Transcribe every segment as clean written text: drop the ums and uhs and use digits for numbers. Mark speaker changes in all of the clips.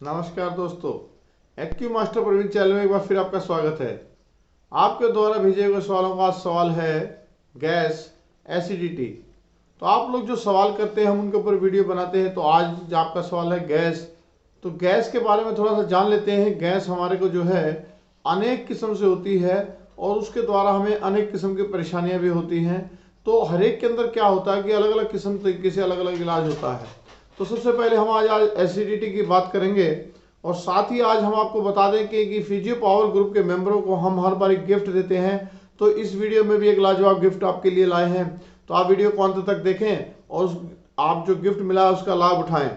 Speaker 1: नमस्कार दोस्तों, acute master Praveen channel में एक बार फिर आपका स्वागत है। आपके द्वारा भेजे गए सवालों का सवाल है गैस एसिडिटी। तो आप लोग जो सवाल करते हैं हम उनके ऊपर वीडियो बनाते हैं। तो आज आपका सवाल है गैस। तो गैस के बारे में थोड़ा सा जान लेते हैं। गैस हमारे को जो है अनेक किस्म से होती है और उसके द्वारा हमें अनेक किस्म की परेशानियां भी होती हैं। तो हर एक के अंदर क्या होता है कि अलग अलग किस्म तरीके से अलग अलग इलाज होता है। तो सबसे पहले हम आज एसिडिटी की बात करेंगे और साथ ही आज हम आपको बता दें कि फिजियो पावर ग्रुप के मेंबरों को हम हर बार एक गिफ्ट देते हैं। तो इस वीडियो में भी एक लाजवाब गिफ्ट आपके लिए लाए हैं। तो आप वीडियो को अंत तक देखें और आप जो गिफ्ट मिला है उसका लाभ उठाएं।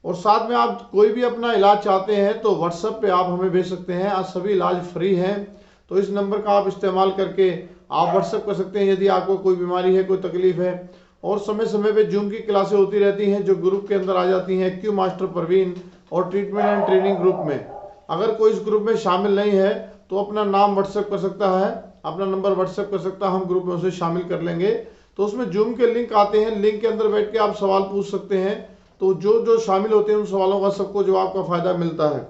Speaker 1: और साथ में आप कोई भी अपना इलाज चाहते हैं तो व्हाट्सएप पे आप हमें भेज सकते हैं। आज सभी इलाज फ्री हैं। तो इस नंबर का आप इस्तेमाल करके आप व्हाट्सएप कर सकते हैं यदि आपको कोई बीमारी है, कोई तकलीफ है। और समय समय पे जूम की क्लासें होती रहती हैं जो ग्रुप के अंदर आ जाती हैं एक्यू मास्टर प्रवीण और ट्रीटमेंट एंड ट्रेनिंग ग्रुप में। अगर कोई इस ग्रुप में शामिल नहीं है तो अपना नाम व्हाट्सएप कर सकता है, अपना नंबर व्हाट्सएप कर सकता है, हम ग्रुप में उसे शामिल कर लेंगे। तो उसमें जूम के लिंक आते हैं, लिंक के अंदर बैठ के आप सवाल पूछ सकते हैं। तो जो जो शामिल होते हैं उन सवालों का सबको जवाब का फायदा मिलता है।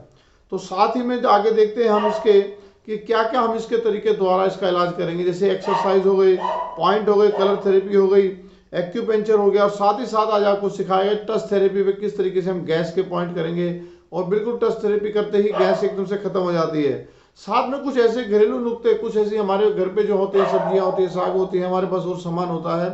Speaker 1: तो साथ ही में आगे देखते हैं हम इसके कि क्या क्या हम इसके तरीके द्वारा इसका इलाज करेंगे। जैसे एक्सरसाइज हो गई, पॉइंट हो गई, कलर थेरेपी हो गई, एक्यूपेंचर हो गया और साथ ही साथ आज आपको सिखाएगा टच थेरेपी पे किस तरीके से हम गैस के पॉइंट करेंगे। और बिल्कुल टच थेरेपी करते ही गैस एकदम से खत्म हो जाती है। साथ में कुछ ऐसे घरेलू नुक्ते, कुछ ऐसी हमारे घर पे जो होते हैं, सब्जियां होती है, साग होती है, हमारे पास और सामान होता है।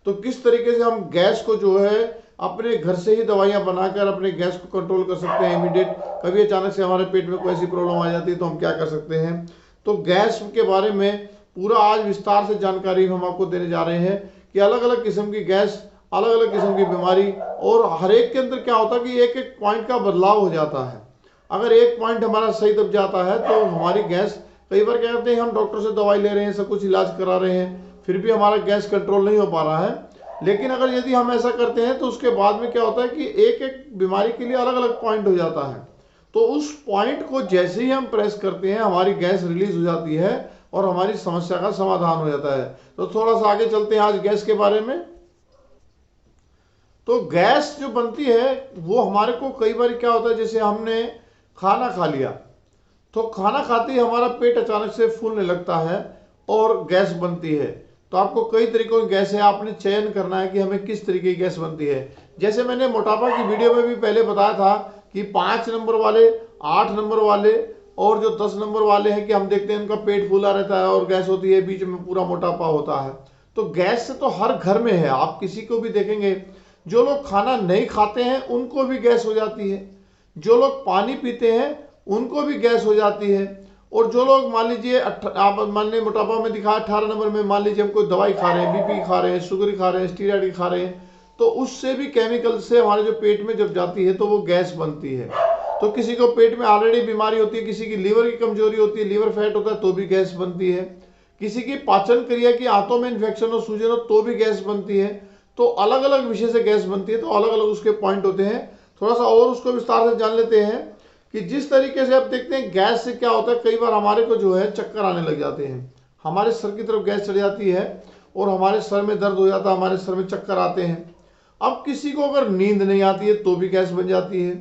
Speaker 1: तो किस तरीके से हम गैस को जो है अपने घर से ही दवाइयां बनाकर अपने गैस को कंट्रोल कर सकते हैं इमीडिएट। कभी अचानक से हमारे पेट में कोई ऐसी प्रॉब्लम आ जाती है तो हम क्या कर सकते हैं। तो गैस के बारे में पूरा आज विस्तार से जानकारी हम आपको देने जा रहे हैं कि अलग अलग किस्म की गैस, अलग अलग किस्म की बीमारी और हर एक के अंदर क्या होता है कि एक एक पॉइंट का बदलाव हो जाता है। अगर एक पॉइंट हमारा सही दब जाता है तो हमारी गैस, कई बार क्या करते हैं हम डॉक्टर से दवाई ले रहे हैं, सब कुछ इलाज करा रहे हैं, फिर भी हमारा गैस कंट्रोल नहीं हो पा रहा है। लेकिन अगर यदि हम ऐसा करते हैं तो उसके बाद में क्या होता है कि एक एक बीमारी के लिए अलग अलग पॉइंट हो जाता है। तो उस पॉइंट को जैसे ही हम प्रेस करते हैं हमारी गैस रिलीज हो जाती है और हमारी समस्या का समाधान हो जाता है। तो थोड़ा सा आगे चलते हैं आज गैस के बारे में। तो गैस जो बनती है वो हमारे को कई बार क्या होता है, जैसे हमने खाना खा लिया तो खाना खाते ही हमारा पेट अचानक से फूलने लगता है और गैस बनती है। तो आपको कई तरीकों की गैस है, आपने चयन करना है कि हमें किस तरीके की गैस बनती है। जैसे मैंने मोटापा की वीडियो में भी पहले बताया था कि 5 नंबर वाले, 8 नंबर वाले और जो 10 नंबर वाले हैं कि हम देखते हैं उनका पेट फूला रहता है और गैस होती है, बीच में पूरा मोटापा होता है। तो गैस से तो हर घर में है, आप किसी को भी देखेंगे। जो लोग खाना नहीं खाते हैं उनको भी गैस हो जाती है, जो लोग पानी पीते हैं उनको भी गैस हो जाती है। और जो लोग मान लीजिए आप मान लीजिए मोटापा में दिखा 18 नंबर में, मान लीजिए हम कोई दवाई खा रहे हैं, बीपी खा रहे हैं, शुगर खा रहे हैं, स्टीरॉइड खा रहे हैं, तो उससे भी केमिकल से हमारे जो पेट में जब जाती है तो वो गैस बनती है। तो किसी को पेट में ऑलरेडी बीमारी होती है, किसी की लीवर की कमजोरी होती है, लीवर फैट होता है तो भी गैस बनती है, किसी की पाचन क्रिया की आंतों में इन्फेक्शन हो, सूजन हो तो भी गैस बनती है। तो अलग अलग विषय से गैस बनती है, तो अलग अलग उसके पॉइंट होते हैं। थोड़ा सा और उसको विस्तार से जान लेते हैं कि जिस तरीके से आप देखते हैं गैस से क्या होता है, कई बार हमारे को जो है चक्कर आने लग जाते हैं, हमारे सर की तरफ गैस चढ़ जाती है और हमारे सर में दर्द हो जाता है, हमारे सर में चक्कर आते हैं। अब किसी को अगर नींद नहीं आती है तो भी गैस बन जाती है।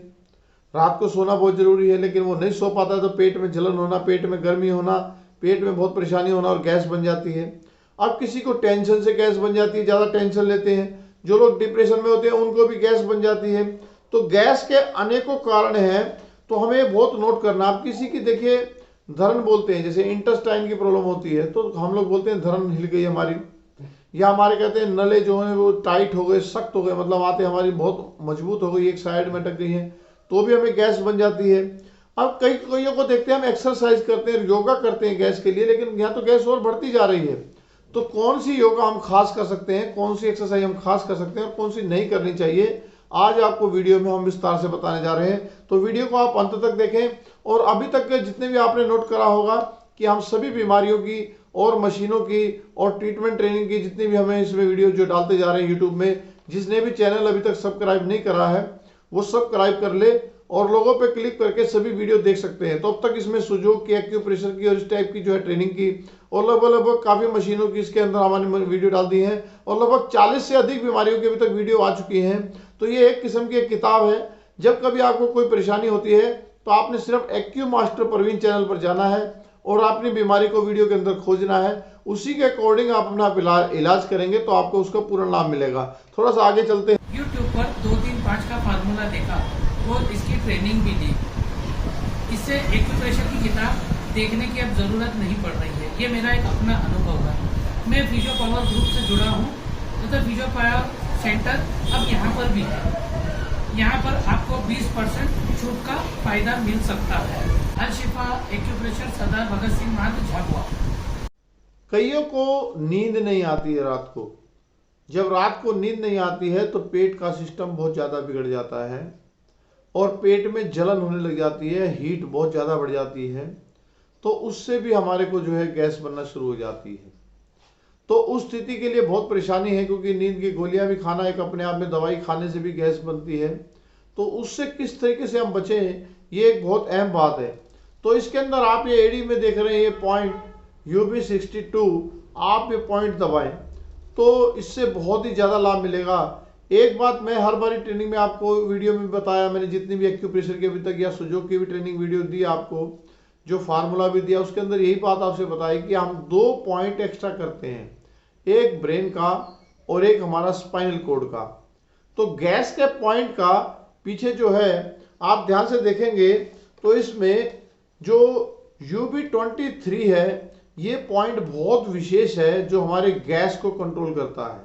Speaker 1: रात को सोना बहुत जरूरी है लेकिन वो नहीं सो पाता तो पेट में जलन होना, पेट में गर्मी होना, पेट में बहुत परेशानी होना और गैस बन जाती है। अब किसी को टेंशन से गैस बन जाती है, ज़्यादा टेंशन लेते हैं, जो लोग डिप्रेशन में होते हैं उनको भी गैस बन जाती है। तो गैस के अनेकों कारण हैं, तो हमें बहुत नोट करना। आप किसी की देखिए धरण बोलते हैं, जैसे इंटेस्टाइन की प्रॉब्लम होती है तो हम लोग बोलते हैं धरण हिल गई हमारी, या हमारे कहते हैं नले जो हैं वो टाइट हो गए, सख्त हो गए, मतलब आते हमारी बहुत मजबूत हो गई, एक साइड में अटक गई है, तो भी हमें गैस बन जाती है। अब कईयों को देखते हैं हम एक्सरसाइज करते हैं, योगा करते हैं गैस के लिए, लेकिन यहाँ तो गैस और बढ़ती जा रही है। तो कौन सी योगा हम खास कर सकते हैं, कौन सी एक्सरसाइज हम खास कर सकते हैं और कौन सी नहीं करनी चाहिए, आज आपको वीडियो में हम विस्तार से बताने जा रहे हैं। तो वीडियो को आप अंत तक देखें। और अभी तक के जितने भी आपने नोट करा होगा कि हम सभी बीमारियों की और मशीनों की और ट्रीटमेंट ट्रेनिंग की जितनी भी हमें इसमें वीडियो जो डालते जा रहे हैं यूट्यूब में, जिसने भी चैनल अभी तक सब्सक्राइब नहीं करा है वो सब्सक्राइब कर ले और लोगों पे क्लिक करके सभी वीडियो देख सकते हैं। तो अब तक इसमें सुजोग की, एक्यूप्रेशर की और इस टाइप की जो है ट्रेनिंग की और लगभग काफ़ी मशीनों की इसके अंदर हमारी वीडियो डाल दी है और लगभग 40 से अधिक बीमारियों की अभी तक वीडियो आ चुकी हैं। तो ये एक किस्म की एक किताब है जब कभी आपको कोई परेशानी होती है तो आपने सिर्फ एक्यू मास्टर परवीन चैनल पर जाना है और अपनी बीमारी को वीडियो के अंदर खोजना है, उसी के अकॉर्डिंग आप अपना इलाज करेंगे तो आपको उसका पूरा लाभ मिलेगा। थोड़ा सा आगे चलते हैं।
Speaker 2: यूट्यूब पर 2, 3, 5 का फार्मूला देखा और इसकी ट्रेनिंग भी दी। इससे एक्यूप्रेशर की किताब देखने की अब जरूरत नहीं पड़ रही है। ये मेरा एक अपना अनुभव है। मैं फिजियो पावर ग्रुप से जुड़ा हूँ तथा फिजियो पावर सेंटर अब यहाँ पर भी है। यहाँ पर आपको 20% छूट का फायदा मिल सकता है। अल शिफा एक्यूप्रेशर सरदार भगत सिंह मार्ग झाबुआ।
Speaker 1: कईयों को नींद नहीं आती है रात को। जब रात को नींद नहीं आती है तो पेट का सिस्टम बहुत ज़्यादा बिगड़ जाता है और पेट में जलन होने लग जाती है, हीट बहुत ज़्यादा बढ़ जाती है, तो उससे भी हमारे को जो है गैस बनना शुरू हो जाती है। तो उस स्थिति के लिए बहुत परेशानी है, क्योंकि नींद की गोलियां भी खाना एक अपने आप में, दवाई खाने से भी गैस बनती है। तो उससे किस तरीके से हम बचें, ये एक बहुत अहम बात है। तो इसके अंदर आप ये एडी में देख रहे हैं, ये पॉइंट UB62, आप ये पॉइंट दबाएं तो इससे बहुत ही ज़्यादा लाभ मिलेगा। एक बात मैं हर बारी ट्रेनिंग में आपको वीडियो में बताया, मैंने जितनी भी एक्यूप्रेशर की अभी तक या सुजोग की भी ट्रेनिंग वीडियो दी आपको, जो फार्मूला भी दिया, उसके अंदर यही बात आपसे बताई कि हम 2 पॉइंट एक्स्ट्रा करते हैं, एक ब्रेन का और एक हमारा स्पाइनल कोड का। तो गैस के पॉइंट का पीछे जो है आप ध्यान से देखेंगे तो इसमें जो UB23 है, ये पॉइंट बहुत विशेष है जो हमारे गैस को कंट्रोल करता है।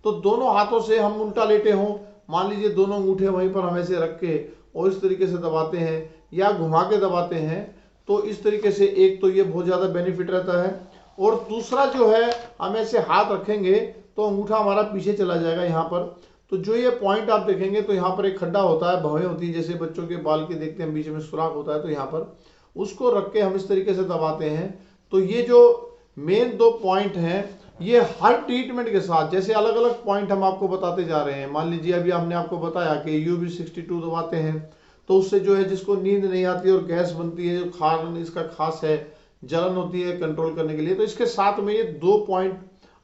Speaker 1: तो दोनों हाथों से हम उल्टा लेटे हों, मान लीजिए दोनों अंगूठे वहीं पर हम ऐसे रख के और इस तरीके से दबाते हैं या घुमा के दबाते हैं, तो इस तरीके से एक तो ये बहुत ज़्यादा बेनिफिट रहता है। और दूसरा जो है, हम ऐसे हाथ रखेंगे तो अंगूठा हमारा पीछे चला जाएगा यहाँ पर। तो जो ये पॉइंट आप देखेंगे तो यहाँ पर एक खड्डा होता है, भवें होती है, जैसे बच्चों के बाल के देखते हैं बीच में सुराख होता है, तो यहाँ पर उसको रख के हम इस तरीके से दबाते हैं। तो ये जो मेन 2 पॉइंट हैं, ये हर ट्रीटमेंट के साथ, जैसे अलग अलग पॉइंट हम आपको बताते जा रहे हैं। मान लीजिए अभी हमने आपको बताया कि UB62 दबाते हैं तो उससे जो है जिसको नींद नहीं आती और गैस बनती है, जो कारण इसका खास है, जलन होती है, कंट्रोल करने के लिए, तो इसके साथ में ये 2 पॉइंट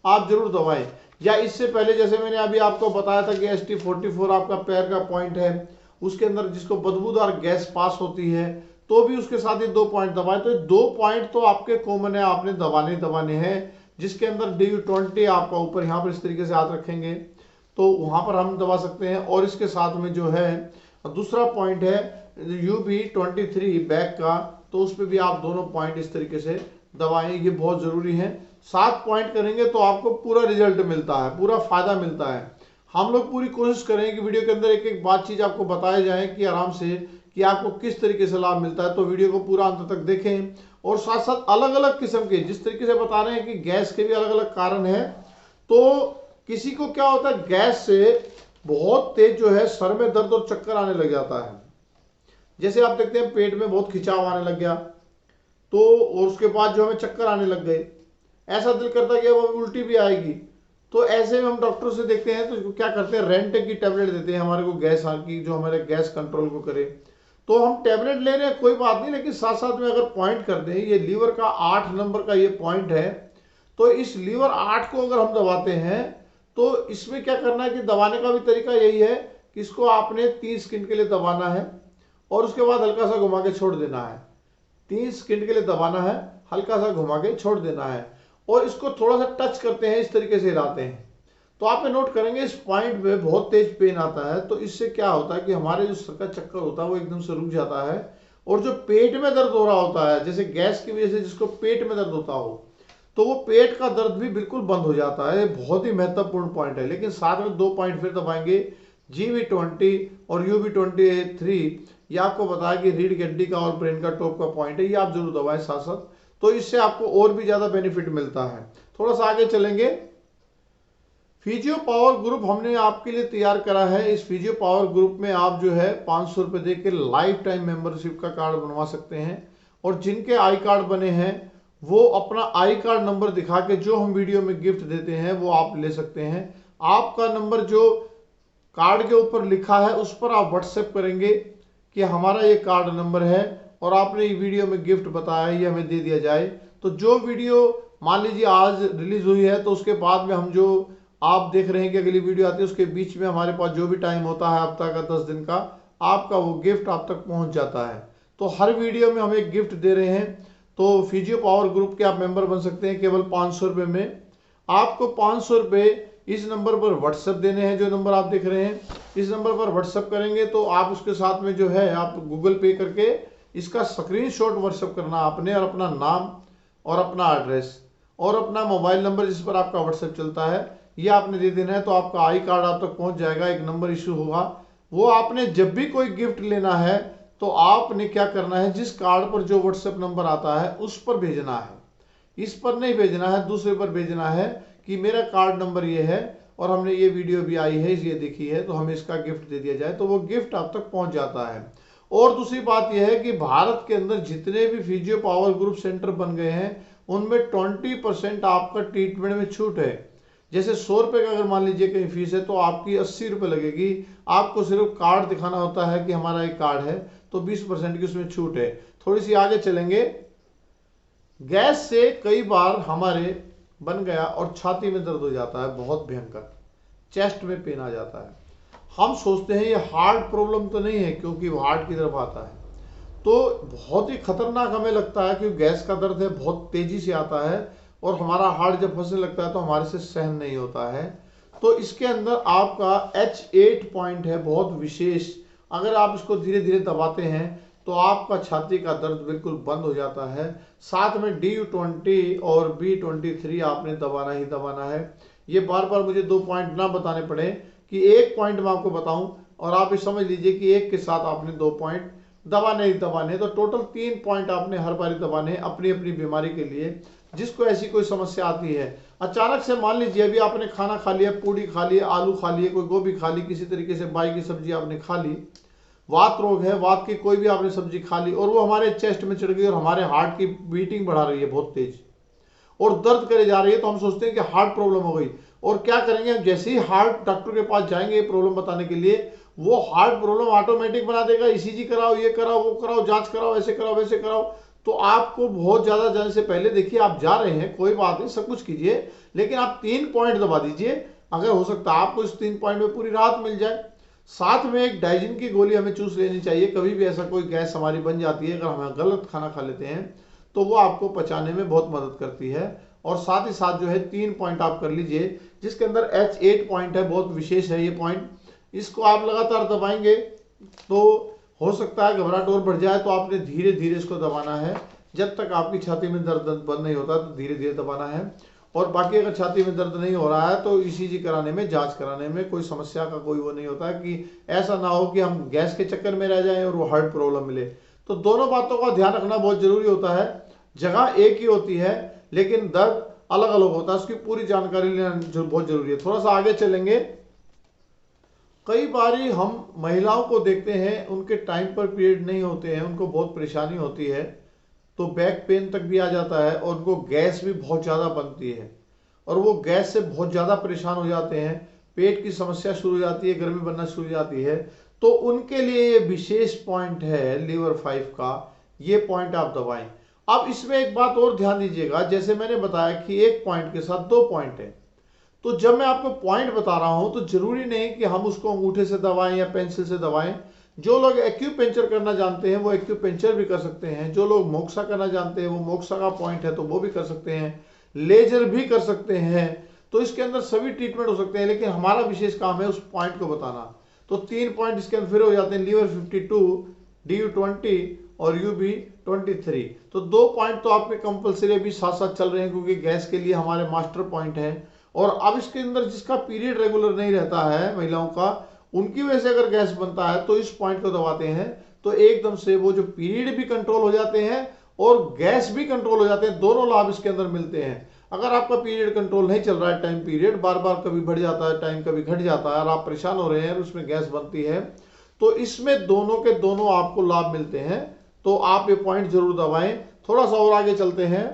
Speaker 1: आप जरूर दबाएं। या इससे पहले जैसे मैंने अभी आपको बताया था कि ST44 आपका पैर का पॉइंट है, उसके अंदर जिसको बदबूदार गैस पास होती है, तो भी उसके साथ ये 2 पॉइंट दबाएं। तो ये 2 पॉइंट तो आपके कॉमन है, आपने दबाने हैं। जिसके अंदर DU20 आपका ऊपर यहाँ पर इस तरीके से हाथ रखेंगे तो वहां पर हम दबा सकते हैं। और इसके साथ में जो है दूसरा पॉइंट है UB23 बैक का, तो उस पर भी आप दोनों पॉइंट इस तरीके से दबाएं, ये बहुत जरूरी है। 7 पॉइंट करेंगे तो आपको पूरा रिजल्ट मिलता है, पूरा फायदा मिलता है। हम लोग पूरी कोशिश करें कि वीडियो के अंदर एक एक बात चीज आपको बताया जाए कि आराम से, कि आपको किस तरीके से लाभ मिलता है। तो वीडियो को पूरा अंत तक देखें और साथ साथ अलग अलग किस्म के, जिस तरीके से बता रहे हैं कि गैस के भी अलग अलग कारण हैं। तो किसी को क्या होता है, गैस से बहुत तेज जो है सर में दर्द और चक्कर आने लग जाता है। जैसे आप देखते हैं पेट में बहुत खिंचाव आने लग गया, तो और उसके बाद जो हमें चक्कर आने लग गए, ऐसा दिल करता है कि अब उल्टी भी आएगी। तो ऐसे में हम डॉक्टर से देखते हैं तो क्या करते हैं, रेंटेक की टैबलेट देते हैं हमारे को गैस की, जो हमारे गैस कंट्रोल को करे। तो हम टैबलेट ले रहे हैं, कोई बात नहीं, लेकिन साथ साथ में अगर पॉइंट कर दें, ये लीवर का 8 नंबर का ये पॉइंट है, तो इस लीवर 8 को अगर हम दबाते हैं तो इसमें क्या करना है कि दबाने का भी तरीका यही है कि इसको आपने 30 सेकंड के लिए दबाना है और उसके बाद हल्का सा घुमा के छोड़ देना है। 30 सेकंड के लिए दबाना है, हल्का सा घुमा के छोड़ देना है और इसको थोड़ा सा टच करते हैं, इस तरीके से हिलाते हैं। तो आप नोट करेंगे इस पॉइंट में बहुत तेज पेन आता है। तो इससे क्या होता है कि हमारे जो सर का चक्कर होता है वो एकदम से रुक जाता है। और जो पेट में दर्द हो रहा होता है, जैसे गैस की वजह से जिसको पेट में दर्द होता हो, तो वो पेट का दर्द भी बिल्कुल बंद हो जाता है। बहुत ही महत्वपूर्ण पॉइंट है। लेकिन साथ में 2 पॉइंट फिर दबाएंगे, GB20 और UB23। ये आपको बताया कि रीढ़ की हड्डी का और ब्रेन का टॉप का पॉइंट है, ये आप जरूर दबाएं साथ साथ। तो इससे आपको और भी ज्यादा बेनिफिट मिलता है। थोड़ा सा आगे चलेंगे। फिजियो पावर ग्रुप हमने आपके लिए तैयार करा है। इस फिजियो पावर ग्रुप में आप जो है 500 रुपए दे के लाइफ टाइम मेंबरशिप का कार्ड बनवा सकते हैं। और जिनके आई कार्ड बने हैं वो अपना आई कार्ड नंबर दिखा के जो हम वीडियो में गिफ्ट देते हैं वो आप ले सकते हैं। आपका नंबर जो कार्ड के ऊपर लिखा है उस पर आप व्हाट्सएप करेंगे कि हमारा ये कार्ड नंबर है और आपने ये वीडियो में गिफ्ट बताया, ये हमें दे दिया जाए। तो जो वीडियो मान लीजिए आज रिलीज हुई है तो उसके बाद में हम जो आप देख रहे हैं कि अगली वीडियो आती है उसके बीच में हमारे पास जो भी टाइम होता है हफ्ता का 10 दिन का, आपका वो गिफ्ट आप तक पहुंच जाता है। तो हर वीडियो में हम एक गिफ्ट दे रहे हैं। तो फिजियो पावर ग्रुप के आप मेंबर बन सकते हैं केवल 500 रुपये में। आपको 500 रुपये इस नंबर पर व्हाट्सएप देने हैं, जो नंबर आप देख रहे हैं इस नंबर पर व्हाट्सएप करेंगे तो आप उसके साथ में जो है आप गूगल पे करके इसका स्क्रीनशॉट व्हाट्सएप करना आपने, और अपना नाम और अपना एड्रेस और अपना मोबाइल नंबर जिस पर आपका व्हाट्सएप चलता है ये आपने दे देना है। तो आपका आई कार्ड आप तक पहुंच जाएगा, एक नंबर इशू होगा। वो आपने जब भी कोई गिफ्ट लेना है तो आपने क्या करना है, जिस कार्ड पर जो व्हाट्सएप नंबर आता है उस पर भेजना है, इस पर नहीं भेजना है, दूसरे पर भेजना है कि मेरा कार्ड नंबर ये है और हमने ये वीडियो भी आई है ये देखी है तो हमें इसका गिफ्ट दे दिया जाए, तो वो गिफ्ट आप तक पहुंच जाता है। और दूसरी बात यह है कि भारत के अंदर जितने भी फिजियो पावर ग्रुप सेंटर बन गए हैं उनमें 20% आपका ट्रीटमेंट में छूट है। जैसे 100 रुपये का अगर मान लीजिए कहीं फीस है तो आपकी 80 रुपये लगेगी। आपको सिर्फ कार्ड दिखाना होता है कि हमारा एक कार्ड है, तो 20% की उसमें छूट है। थोड़ी सी आगे चलेंगे। गैस से कई बार हमारे बन गया और छाती में दर्द हो जाता है बहुत भयंकर, चेस्ट में पेन आ जाता है। हम सोचते हैं ये हार्ट प्रॉब्लम तो नहीं है क्योंकि वो हार्ट की तरफ आता है, तो बहुत ही खतरनाक हमें लगता है क्योंकि गैस का दर्द है बहुत तेजी से आता है और हमारा हार्ट जब फंसने लगता है तो हमारे से सहन नहीं होता है। तो इसके अंदर आपका H8 पॉइंट है बहुत विशेष, अगर आप इसको धीरे धीरे दबाते हैं तो आपका छाती का दर्द बिल्कुल बंद हो जाता है। साथ में DU20 और B23 आपने दबाना ही दबाना है। ये बार बार मुझे 2 पॉइंट ना बताने पड़े कि एक पॉइंट मैं आपको बताऊं और आप ये समझ लीजिए कि एक के साथ आपने 2 पॉइंट दबाने ही दबाने, तो टोटल 3 पॉइंट आपने हर बारी दबाने अपनी अपनी बीमारी के लिए। जिसको ऐसी कोई समस्या आती है, अचानक से मान लीजिए अभी आपने खाना खा लिया, पूड़ी खा लिया, आलू खा लिए, कोई गोभी खा ली, किसी तरीके से बाई की सब्जी आपने खा ली, वात रोग है, वात की कोई भी आपने सब्जी खा ली और वो हमारे चेस्ट में चढ़ गई और हमारे हार्ट की बीटिंग बढ़ा रही है बहुत तेज और दर्द करे जा रही है, तो हम सोचते हैं कि हार्ट प्रॉब्लम हो गई। और क्या करेंगे, हम जैसे ही हार्ट डॉक्टर के पास जाएंगे प्रॉब्लम बताने के लिए, वो हार्ट प्रॉब्लम ऑटोमेटिक बना देगा, ECG कराओ, ये कराओ, वो कराओ, जांच कराओ, ऐसे कराओ, वैसे कराओ। तो आपको बहुत ज्यादा जाने से पहले देखिए आप जा रहे हैं, कोई बात नहीं, सब कुछ कीजिए, लेकिन आप 3 पॉइंट दबा दीजिए। अगर हो सकता है आपको इस 3 पॉइंट में पूरी राहत मिल जाए। साथ में एक डाइजिन की गोली हमें चूस लेनी चाहिए। कभी भी ऐसा कोई गैस हमारी बन जाती है, अगर हम गलत खाना खा लेते हैं तो वो आपको पचाने में बहुत मदद करती है। और साथ ही साथ जो है 3 पॉइंट आप कर लीजिए, जिसके अंदर H8 पॉइंट है, बहुत विशेष है ये पॉइंट। इसको आप लगातार दबाएंगे तो हो सकता है घबराहट और बढ़ जाए, तो आपने धीरे धीरे इसको दबाना है जब तक आपकी छाती में दर्द बंद नहीं होता, तो धीरे धीरे दबाना है। और बाकी अगर छाती में दर्द नहीं हो रहा है तो ECG कराने में, जांच कराने में कोई समस्या का कोई वो नहीं होता कि ऐसा ना हो कि हम गैस के चक्कर में रह जाएं और वो हार्ट प्रॉब्लम मिले। तो दोनों बातों का ध्यान रखना बहुत जरूरी होता है। जगह एक ही होती है लेकिन दर्द अलग अलग होता है, उसकी पूरी जानकारी लेना बहुत जरूरी है। थोड़ा सा आगे चलेंगे। कई बारी हम महिलाओं को देखते हैं, उनके टाइम पर पीरियड नहीं होते हैं, उनको बहुत परेशानी होती है, तो बैक पेन तक भी आ जाता है और उनको गैस भी बहुत ज़्यादा बनती है और वो गैस से बहुत ज़्यादा परेशान हो जाते हैं, पेट की समस्या शुरू हो जाती है, गर्मी बनना शुरू हो जाती है। तो उनके लिए ये विशेष पॉइंट है लीवर 5 का, ये पॉइंट आप दबाएं। अब इसमें एक बात और ध्यान दीजिएगा, जैसे मैंने बताया कि एक पॉइंट के साथ 2 पॉइंट है, तो जब मैं आपको पॉइंट बता रहा हूं तो जरूरी नहीं कि हम उसको अंगूठे से दबाएं या पेंसिल से दबाएं। जो लोग एक्यूपेंचर करना जानते हैं वो एक्यूपेंचर भी कर सकते हैं, जो लोग मोक्सा करना जानते हैं वो मोक्सा का पॉइंट है तो वो भी कर सकते हैं, लेजर भी कर सकते हैं। तो इसके अंदर सभी ट्रीटमेंट हो सकते हैं, लेकिन हमारा विशेष काम है उस पॉइंट को बताना। तो 3 पॉइंट इसके अंदर फिर हो जाते हैं, लीवर 52, DU20 और UB23। तो 2 पॉइंट तो आपके कंपल्सरी अभी साथ साथ चल रहे हैं क्योंकि गैस के लिए हमारे मास्टर पॉइंट है। और अब इसके अंदर जिसका पीरियड रेगुलर नहीं रहता है महिलाओं का, उनकी वजह से अगर गैस बनता है तो इस पॉइंट को दबाते हैं तो एकदम से वो जो पीरियड भी कंट्रोल हो जाते हैं और गैस भी कंट्रोल हो जाते हैं, दोनों लाभ इसके अंदर मिलते हैं। अगर आपका पीरियड कंट्रोल नहीं चल रहा है, टाइम पीरियड बार बार कभी बढ़ जाता है, टाइम कभी घट जाता है और आप परेशान हो रहे हैं और उसमें गैस बनती है, तो इसमें दोनों के दोनों आपको लाभ मिलते हैं। तो आप ये पॉइंट जरूर दबाएं। थोड़ा सा और आगे चलते हैं।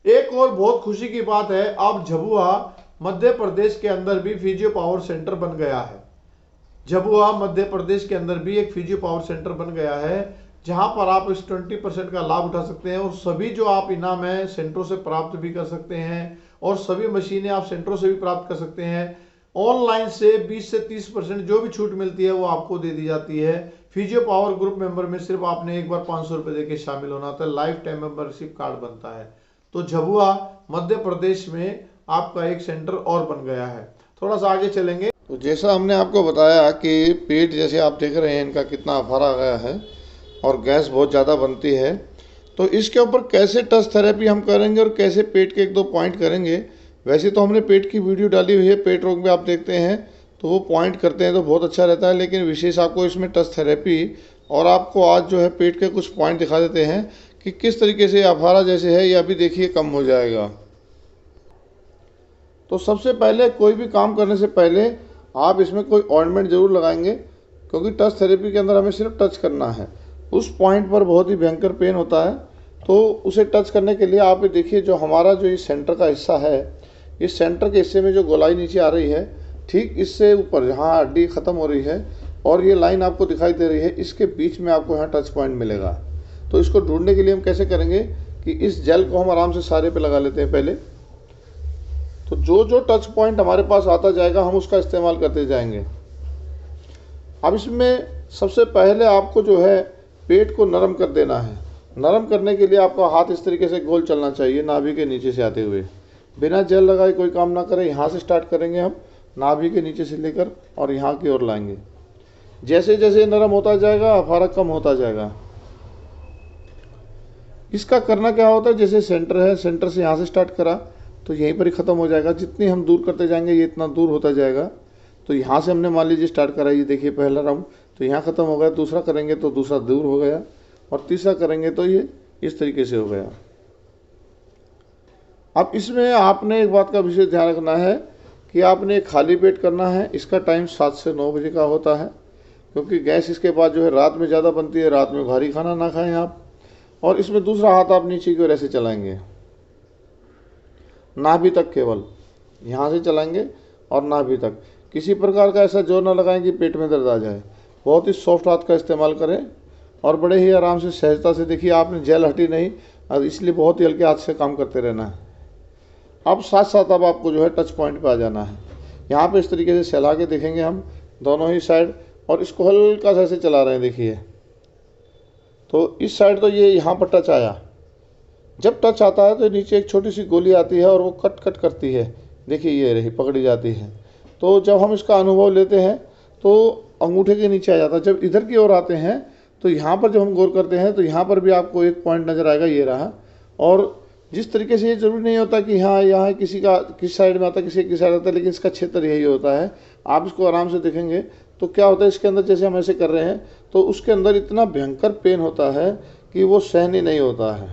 Speaker 1: एक और बहुत खुशी की बात है, अब झबुआ मध्य प्रदेश के अंदर भी फिजियो पावर सेंटर बन गया है। झबुआ मध्य प्रदेश के अंदर भी एक फिजियो पावर सेंटर बन गया है जहां पर आप इस 20% का लाभ उठा सकते हैं और सभी जो आप इनाम है सेंटरों से प्राप्त भी कर सकते हैं और सभी मशीनें आप सेंटरों से भी प्राप्त कर सकते हैं। ऑनलाइन से 20 से 30% जो भी छूट मिलती है वो आपको दे दी जाती है। फिजियो पावर ग्रुप मेंबर में सिर्फ आपने एक बार 500 रुपये देके शामिल होना होता है, लाइफ टाइम मेंबरशिप कार्ड बनता है। तो झबुआ मध्य प्रदेश में आपका एक सेंटर और बन गया है। थोड़ा सा आगे चलेंगे तो जैसा हमने आपको बताया कि पेट जैसे आप देख रहे हैं इनका कितना अफारा गया है और गैस बहुत ज़्यादा बनती है। तो इसके ऊपर कैसे टच थेरेपी हम करेंगे और कैसे पेट के 1-2 पॉइंट करेंगे। वैसे तो हमने पेट की वीडियो डाली हुई है, पेट रोग में आप देखते हैं तो वो पॉइंट करते हैं तो बहुत अच्छा रहता है, लेकिन विशेष आपको इसमें टच थेरेपी और आपको आज जो है पेट के कुछ पॉइंट दिखा देते हैं कि किस तरीके से अफारा जैसे है ये अभी देखिए कम हो जाएगा। तो सबसे पहले कोई भी काम करने से पहले आप इसमें कोई ऑइंटमेंट ज़रूर लगाएंगे, क्योंकि टच थेरेपी के अंदर हमें सिर्फ टच करना है। उस पॉइंट पर बहुत ही भयंकर पेन होता है, तो उसे टच करने के लिए आप देखिए जो हमारा जो इस सेंटर का हिस्सा है, इस सेंटर के हिस्से में जो गोलाई नीचे आ रही है, ठीक इससे ऊपर जहाँ हड्डी ख़त्म हो रही है और ये लाइन आपको दिखाई दे रही है, इसके बीच में आपको यहाँ टच पॉइंट मिलेगा। तो इसको ढूंढने के लिए हम कैसे करेंगे कि इस जेल को हम आराम से सारे पे लगा लेते हैं पहले। तो जो जो टच पॉइंट हमारे पास आता जाएगा हम उसका इस्तेमाल करते जाएंगे। अब इसमें सबसे पहले आपको जो है पेट को नरम कर देना है। नरम करने के लिए आपका हाथ इस तरीके से गोल चलना चाहिए नाभि के नीचे से आते हुए, बिना जेल लगाए कोई काम ना करें। यहाँ से स्टार्ट करेंगे हम, नाभि के नीचे से लेकर और यहाँ की ओर लाएंगे। जैसे जैसे नरम होता जाएगा अफारा कम होता जाएगा। इसका करना क्या होता है, जैसे सेंटर है, सेंटर से यहाँ से स्टार्ट करा तो यहीं पर ही ख़त्म हो जाएगा। जितनी हम दूर करते जाएंगे ये इतना दूर होता जाएगा। तो यहाँ से हमने मान लीजिए स्टार्ट करा, ये देखिए पहला राउंड तो यहाँ ख़त्म हो गया, दूसरा करेंगे तो दूसरा दूर हो गया और तीसरा करेंगे तो ये इस तरीके से हो गया। अब इसमें आपने एक बात का विशेष ध्यान रखना है कि आपने खाली पेट करना है। इसका टाइम 7 से 9 बजे का होता है, क्योंकि गैस इसके बाद जो है रात में ज़्यादा बनती है। रात में भारी खाना ना खाएं आप। और इसमें दूसरा हाथ आप नीचे की ओर ऐसे चलाएंगे, नाभि तक, केवल यहाँ से चलाएंगे और नाभि तक। किसी प्रकार का ऐसा जोर ना लगाएं कि पेट में दर्द आ जाए। बहुत ही सॉफ्ट हाथ का इस्तेमाल करें और बड़े ही आराम से सहजता से। देखिए आपने जेल हटी नहीं, और इसलिए बहुत ही हल्के हाथ से काम करते रहना है। अब साथ साथ अब आपको जो है टच पॉइंट पे आ जाना है। यहाँ पे इस तरीके से सहला के देखेंगे हम दोनों ही साइड, और इसको हल्का सा ऐसे चला रहे हैं। देखिए तो इस साइड तो ये यहाँ पर टच आया। जब टच आता है तो नीचे एक छोटी सी गोली आती है और वो कट कट करती है। देखिए ये रही, पकड़ी जाती है। तो जब हम इसका अनुभव लेते हैं तो अंगूठे के नीचे आ जाता है। जब इधर की ओर आते हैं तो यहाँ पर जब हम गौर करते हैं तो यहाँ पर भी आपको एक पॉइंट नज़र आएगा, ये रहा। और जिस तरीके से ये जरूरी नहीं होता कि हाँ यहाँ किसी का किस साइड में आता है, किसी साइड आता है, लेकिन इसका क्षेत्र यही होता है। आप इसको आराम से देखेंगे तो क्या होता है, इसके अंदर जैसे हम ऐसे कर रहे हैं तो उसके अंदर इतना भयंकर पेन होता है कि वो सहन ही नहीं होता है।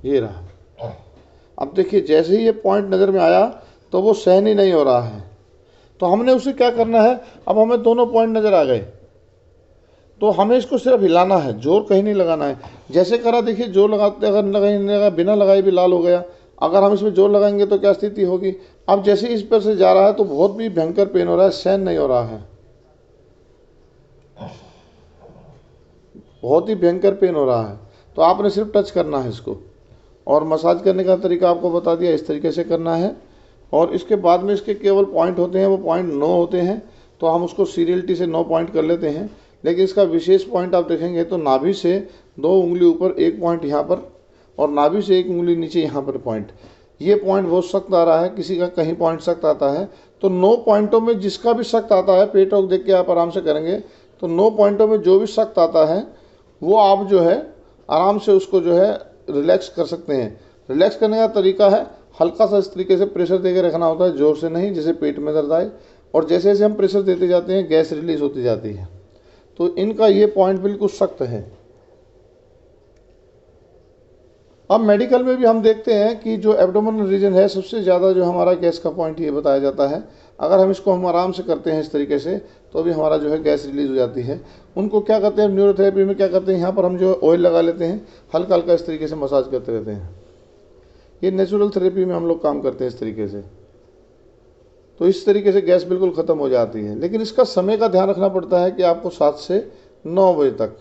Speaker 1: ये रहा। अब देखिए जैसे ही ये पॉइंट नज़र में आया तो वो सहन ही नहीं हो रहा है। तो हमने उसे क्या करना है, अब हमें दोनों पॉइंट नज़र आ गए तो हमें इसको सिर्फ हिलाना है, जोर कहीं नहीं लगाना है। जैसे करा देखिए, जोर लगाते अगर नहीं लगा, बिना लगाए भी लाल हो गया। अगर हम इसमें जोर लगाएंगे तो क्या स्थिति होगी। अब जैसे इस पर से जा रहा है तो बहुत भी भयंकर पेन हो रहा है, सहन नहीं हो रहा है, बहुत ही भयंकर पेन हो रहा है। तो आपने सिर्फ टच करना है इसको, और मसाज करने का तरीका आपको बता दिया, इस तरीके से करना है। और इसके बाद में इसके केवल पॉइंट होते हैं, वो पॉइंट 9 होते हैं। तो हम उसको सीरियलिटी से 9 पॉइंट कर लेते हैं। लेकिन इसका विशेष पॉइंट आप देखेंगे तो नाभि से 2 उंगली ऊपर, 1 पॉइंट यहाँ पर, और नाभि से 1 उंगली नीचे यहाँ पर पॉइंट। ये पॉइंट बहुत सख्त आ रहा है, किसी का कहीं पॉइंट सख्त आता है। तो 9 पॉइंटों में जिसका भी सख्त आता है, पेट रोग देख के आप आराम से करेंगे तो 9 पॉइंटों में जो भी सख्त आता है वो आप जो है आराम से उसको जो है रिलैक्स कर सकते हैं। रिलैक्स करने का तरीका है, हल्का सा इस तरीके से प्रेशर देकर रखना होता है, जोर से नहीं, जैसे पेट में दर्द आए। और जैसे जैसे हम प्रेशर देते जाते हैं गैस रिलीज होती जाती है। तो इनका ये पॉइंट बिल्कुल सख्त है। अब मेडिकल में भी हम देखते हैं कि जो एब्डोमिनल रीजन है, सबसे ज़्यादा जो हमारा गैस का पॉइंट ये बताया जाता है। अगर हम इसको आराम से करते हैं इस तरीके से तो भी हमारा जो है गैस रिलीज हो जाती है। उनको क्या करते हैं, न्यूरोथेरेपी में क्या करते हैं, यहाँ पर हम जो ऑयल लगा लेते हैं, हल्का हल्का इस तरीके से मसाज करते रहते हैं। ये नेचुरल थेरेपी में हम लोग काम करते हैं इस तरीके से। तो इस तरीके से गैस बिल्कुल ख़त्म हो जाती है। लेकिन इसका समय का ध्यान रखना पड़ता है कि आपको 7 से 9 बजे तक।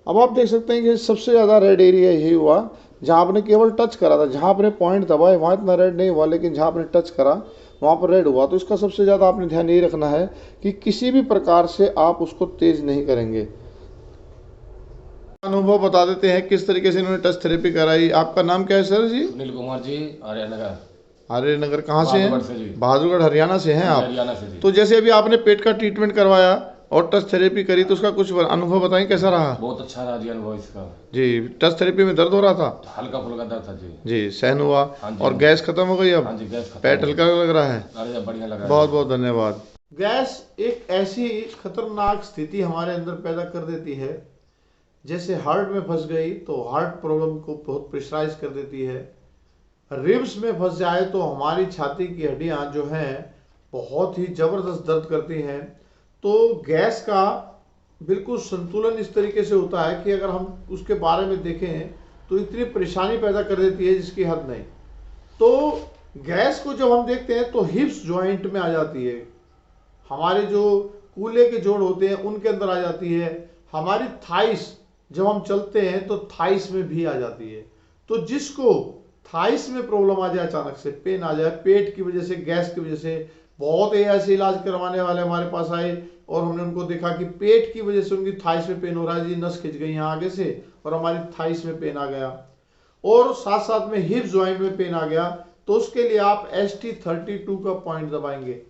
Speaker 1: अब आप देख सकते हैं कि सबसे ज़्यादा रेड एरिया यही हुआ जहाँ आपने केवल टच करा था, जहाँ आपने पॉइंट दबाए वहाँ इतना रेड नहीं हुआ, लेकिन जहाँ आपने टच करा वहाँ पर रेड हुआ। तो इसका सबसे ज़्यादा आपने ध्यान यही रखना है कि किसी भी प्रकार से आप उसको तेज नहीं करेंगे। अनुभव बता देते हैं किस तरीके से इन्होंने टच थेरेपी कराई। आपका नाम क्या है सर जी?
Speaker 3: सुनील कुमार जी, आर्यनगर।
Speaker 1: आर्यनगर कहाँ से हैं?
Speaker 3: बहादुरगढ़ से जी।
Speaker 1: बहादुरगढ़ हरियाणा से हैं आप?
Speaker 3: हरियाणा से जी।
Speaker 1: तो जैसे अभी आपने पेट का ट्रीटमेंट करवाया और टच थेरेपी करी, तो उसका कुछ अनुभव बताएं कैसा रहा?
Speaker 3: बहुत अच्छा रहा जी अनुभव इसका
Speaker 1: जी। टच थेरेपी में दर्द हो रहा था?
Speaker 3: हल्का फुल्का दर्द था जी।
Speaker 1: जी, सहन हुआ।
Speaker 3: हाँ जी।
Speaker 1: और गैस खत्म हो गई अब?
Speaker 3: हाँ जी, गैस खत्म
Speaker 1: पेट
Speaker 3: हो
Speaker 1: हल्का लग रहा है?
Speaker 3: अरे बढ़िया लगा।
Speaker 1: बहुत बहुत धन्यवाद। गैस एक ऐसी खतरनाक स्थिति हमारे अंदर पैदा कर देती है, जैसे हार्ट में फंस गई तो हार्ट प्रॉब्लम को बहुत प्रेशराइज कर देती है। रिब्स में फंस जाए तो हमारी छाती की हड्डियां जो हैं बहुत ही जबरदस्त दर्द करती हैं। तो गैस का बिल्कुल संतुलन इस तरीके से होता है कि अगर हम उसके बारे में देखें तो इतनी परेशानी पैदा कर देती है जिसकी हद नहीं। तो गैस को जब हम देखते हैं तो हिप्स जॉइंट में आ जाती है, हमारे जो कूल्हे के जोड़ होते हैं उनके अंदर आ जाती है, हमारी थाइस जब हम चलते हैं तो थाइस में भी आ जाती है। तो जिसको थाइस में प्रॉब्लम आ जाए, अचानक से पेन आ जाए पेट की वजह से, गैस की वजह से, बहुत ही ऐसे इलाज करवाने वाले हमारे पास आए और हमने उनको देखा कि पेट की वजह से उनकी थाइस में पेन हो रहा है जी, नस खिंच गई यहाँ आगे से और हमारी थाइस में पेन आ गया और साथ साथ में हिप जॉइंट में पेन आ गया। तो उसके लिए आप ST32 का पॉइंट दबाएंगे।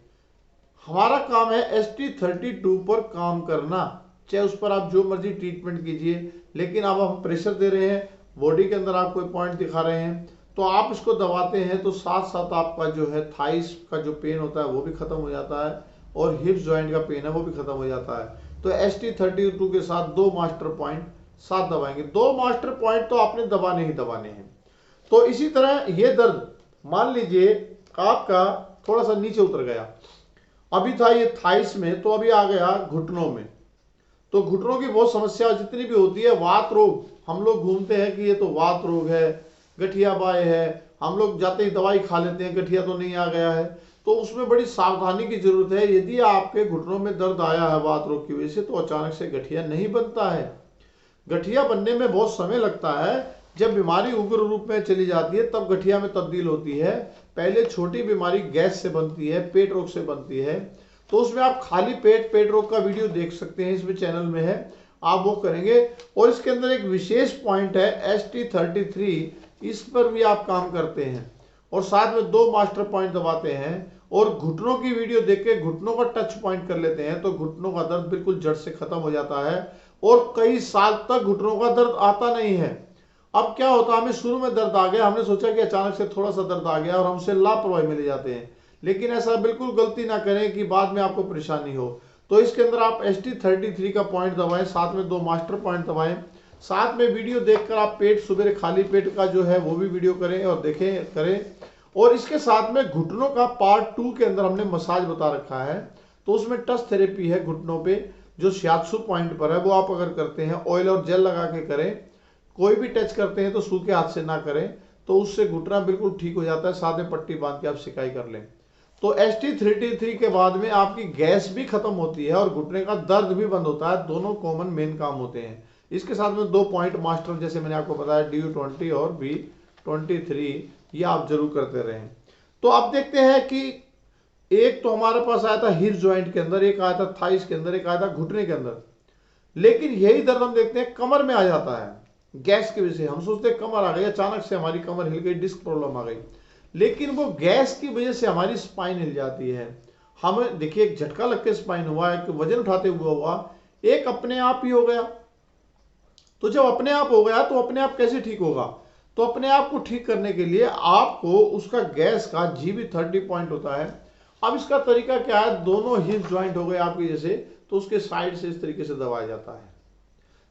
Speaker 1: हमारा काम है ST32 पर काम करना, चाहे उस पर आप जो मर्जी ट्रीटमेंट कीजिए, लेकिन अब हम प्रेशर दे रहे हैं, बॉडी के अंदर आप कोई पॉइंट दिखा रहे हैं, तो आप इसको दबाते हैं तो साथ साथ आपका जो है थाइस का जो पेन होता है वो भी खत्म हो जाता है और हिप्स जॉइंट का पेन है वो भी खत्म हो जाता है। तो ST32 के साथ 2 मास्टर पॉइंट साथ दबाएंगे। 2 मास्टर पॉइंट तो आपने दबाने ही दबाने हैं। तो इसी तरह ये दर्द, मान लीजिए आपका थोड़ा सा नीचे उतर गया, अभी था ये थाइस में, तो अभी आ गया घुटनों में। तो घुटनों की बहुत समस्या जितनी भी होती है, वात रोग, हम लोग घूमते हैं कि ये तो वात रोग है, गठिया बाय है, हम लोग जाते ही दवाई खा लेते हैं, गठिया तो नहीं आ गया है। तो उसमें बड़ी सावधानी की जरूरत है। यदि आपके घुटनों में दर्द आया है वात रोग की वजह से, तो अचानक से गठिया नहीं बनता है। गठिया बनने में बहुत समय लगता है। जब बीमारी उग्र रूप में चली जाती है तब गठिया में तब्दील होती है। पहले छोटी बीमारी गैस से बनती है, पेट रोग से बनती है। तो उसमें आप खाली पेट रोग का वीडियो देख सकते हैं, इसमें चैनल में है, आप वो करेंगे। और इसके अंदर एक विशेष पॉइंट है ST33, इस पर भी आप काम करते हैं और साथ में 2 मास्टर पॉइंट दबाते हैं और घुटनों की वीडियो देख के घुटनों का टच पॉइंट कर लेते हैं, तो घुटनों का दर्द बिल्कुल जड़ से खत्म हो जाता है और कई साल तक घुटनों का दर्द आता नहीं है। अब क्या होता है, हमें शुरू में दर्द आ गया, हमने सोचा कि अचानक से थोड़ा सा दर्द आ गया और हमसे लापरवाही में ले जाते हैं, लेकिन ऐसा बिल्कुल गलती ना करें कि बाद में आपको परेशानी हो। तो इसके अंदर आप ST33 का पॉइंट दबाएं, साथ में 2 मास्टर पॉइंट दबाएं, साथ में वीडियो देखकर आप पेट सुबह खाली पेट का जो है वो भी वीडियो करें और देखें करें। और इसके साथ में घुटनों का पार्ट 2 के अंदर हमने मसाज बता रखा है, तो उसमें टच थेरेपी है घुटनों पे, जो शियात्सु पॉइंट पर है, वो आप अगर करते हैं ऑयल और जेल लगा के करें। कोई भी टच करते हैं तो सूखे हाथ से ना करें, तो उससे घुटना बिल्कुल ठीक हो जाता है। साथ में पट्टी बांध के आप सिकाई कर लें। तो ST33 के बाद में आपकी गैस भी खत्म होती है और घुटने का दर्द भी बंद होता है। दोनों कॉमन मेन काम होते हैं। इसके साथ में 2 पॉइंट मास्टर, जैसे मैंने आपको बताया, DU20 और B23, ये आप जरूर करते रहें। तो अब देखते हैं कि एक तो हमारे पास आया था हिप जॉइंट के अंदर, एक आया था थाइस के अंदर, एक आया था घुटने के अंदर। लेकिन यही दर्द हम देखते हैं कमर में आ जाता है गैस की वजह से। हम सोचते हैं कमर आ गई, अचानक से हमारी कमर हिल गई, डिस्क प्रॉब्लम आ गई, लेकिन वो गैस की वजह से हमारी स्पाइन हिल जाती है। हमें देखिए, एक झटका लग के स्पाइन हुआ, एक वजन उठाते हुआ, एक अपने आप ही हो गया। तो जब अपने आप हो गया तो अपने आप कैसे ठीक होगा? तो अपने आप को ठीक करने के लिए आपको उसका गैस का GB30 पॉइंट होता है। अब इसका तरीका क्या है, दोनों हिप ज्वाइंट हो गए आपके जैसे, तो उसके साइड से इस तरीके से दबाया जाता है।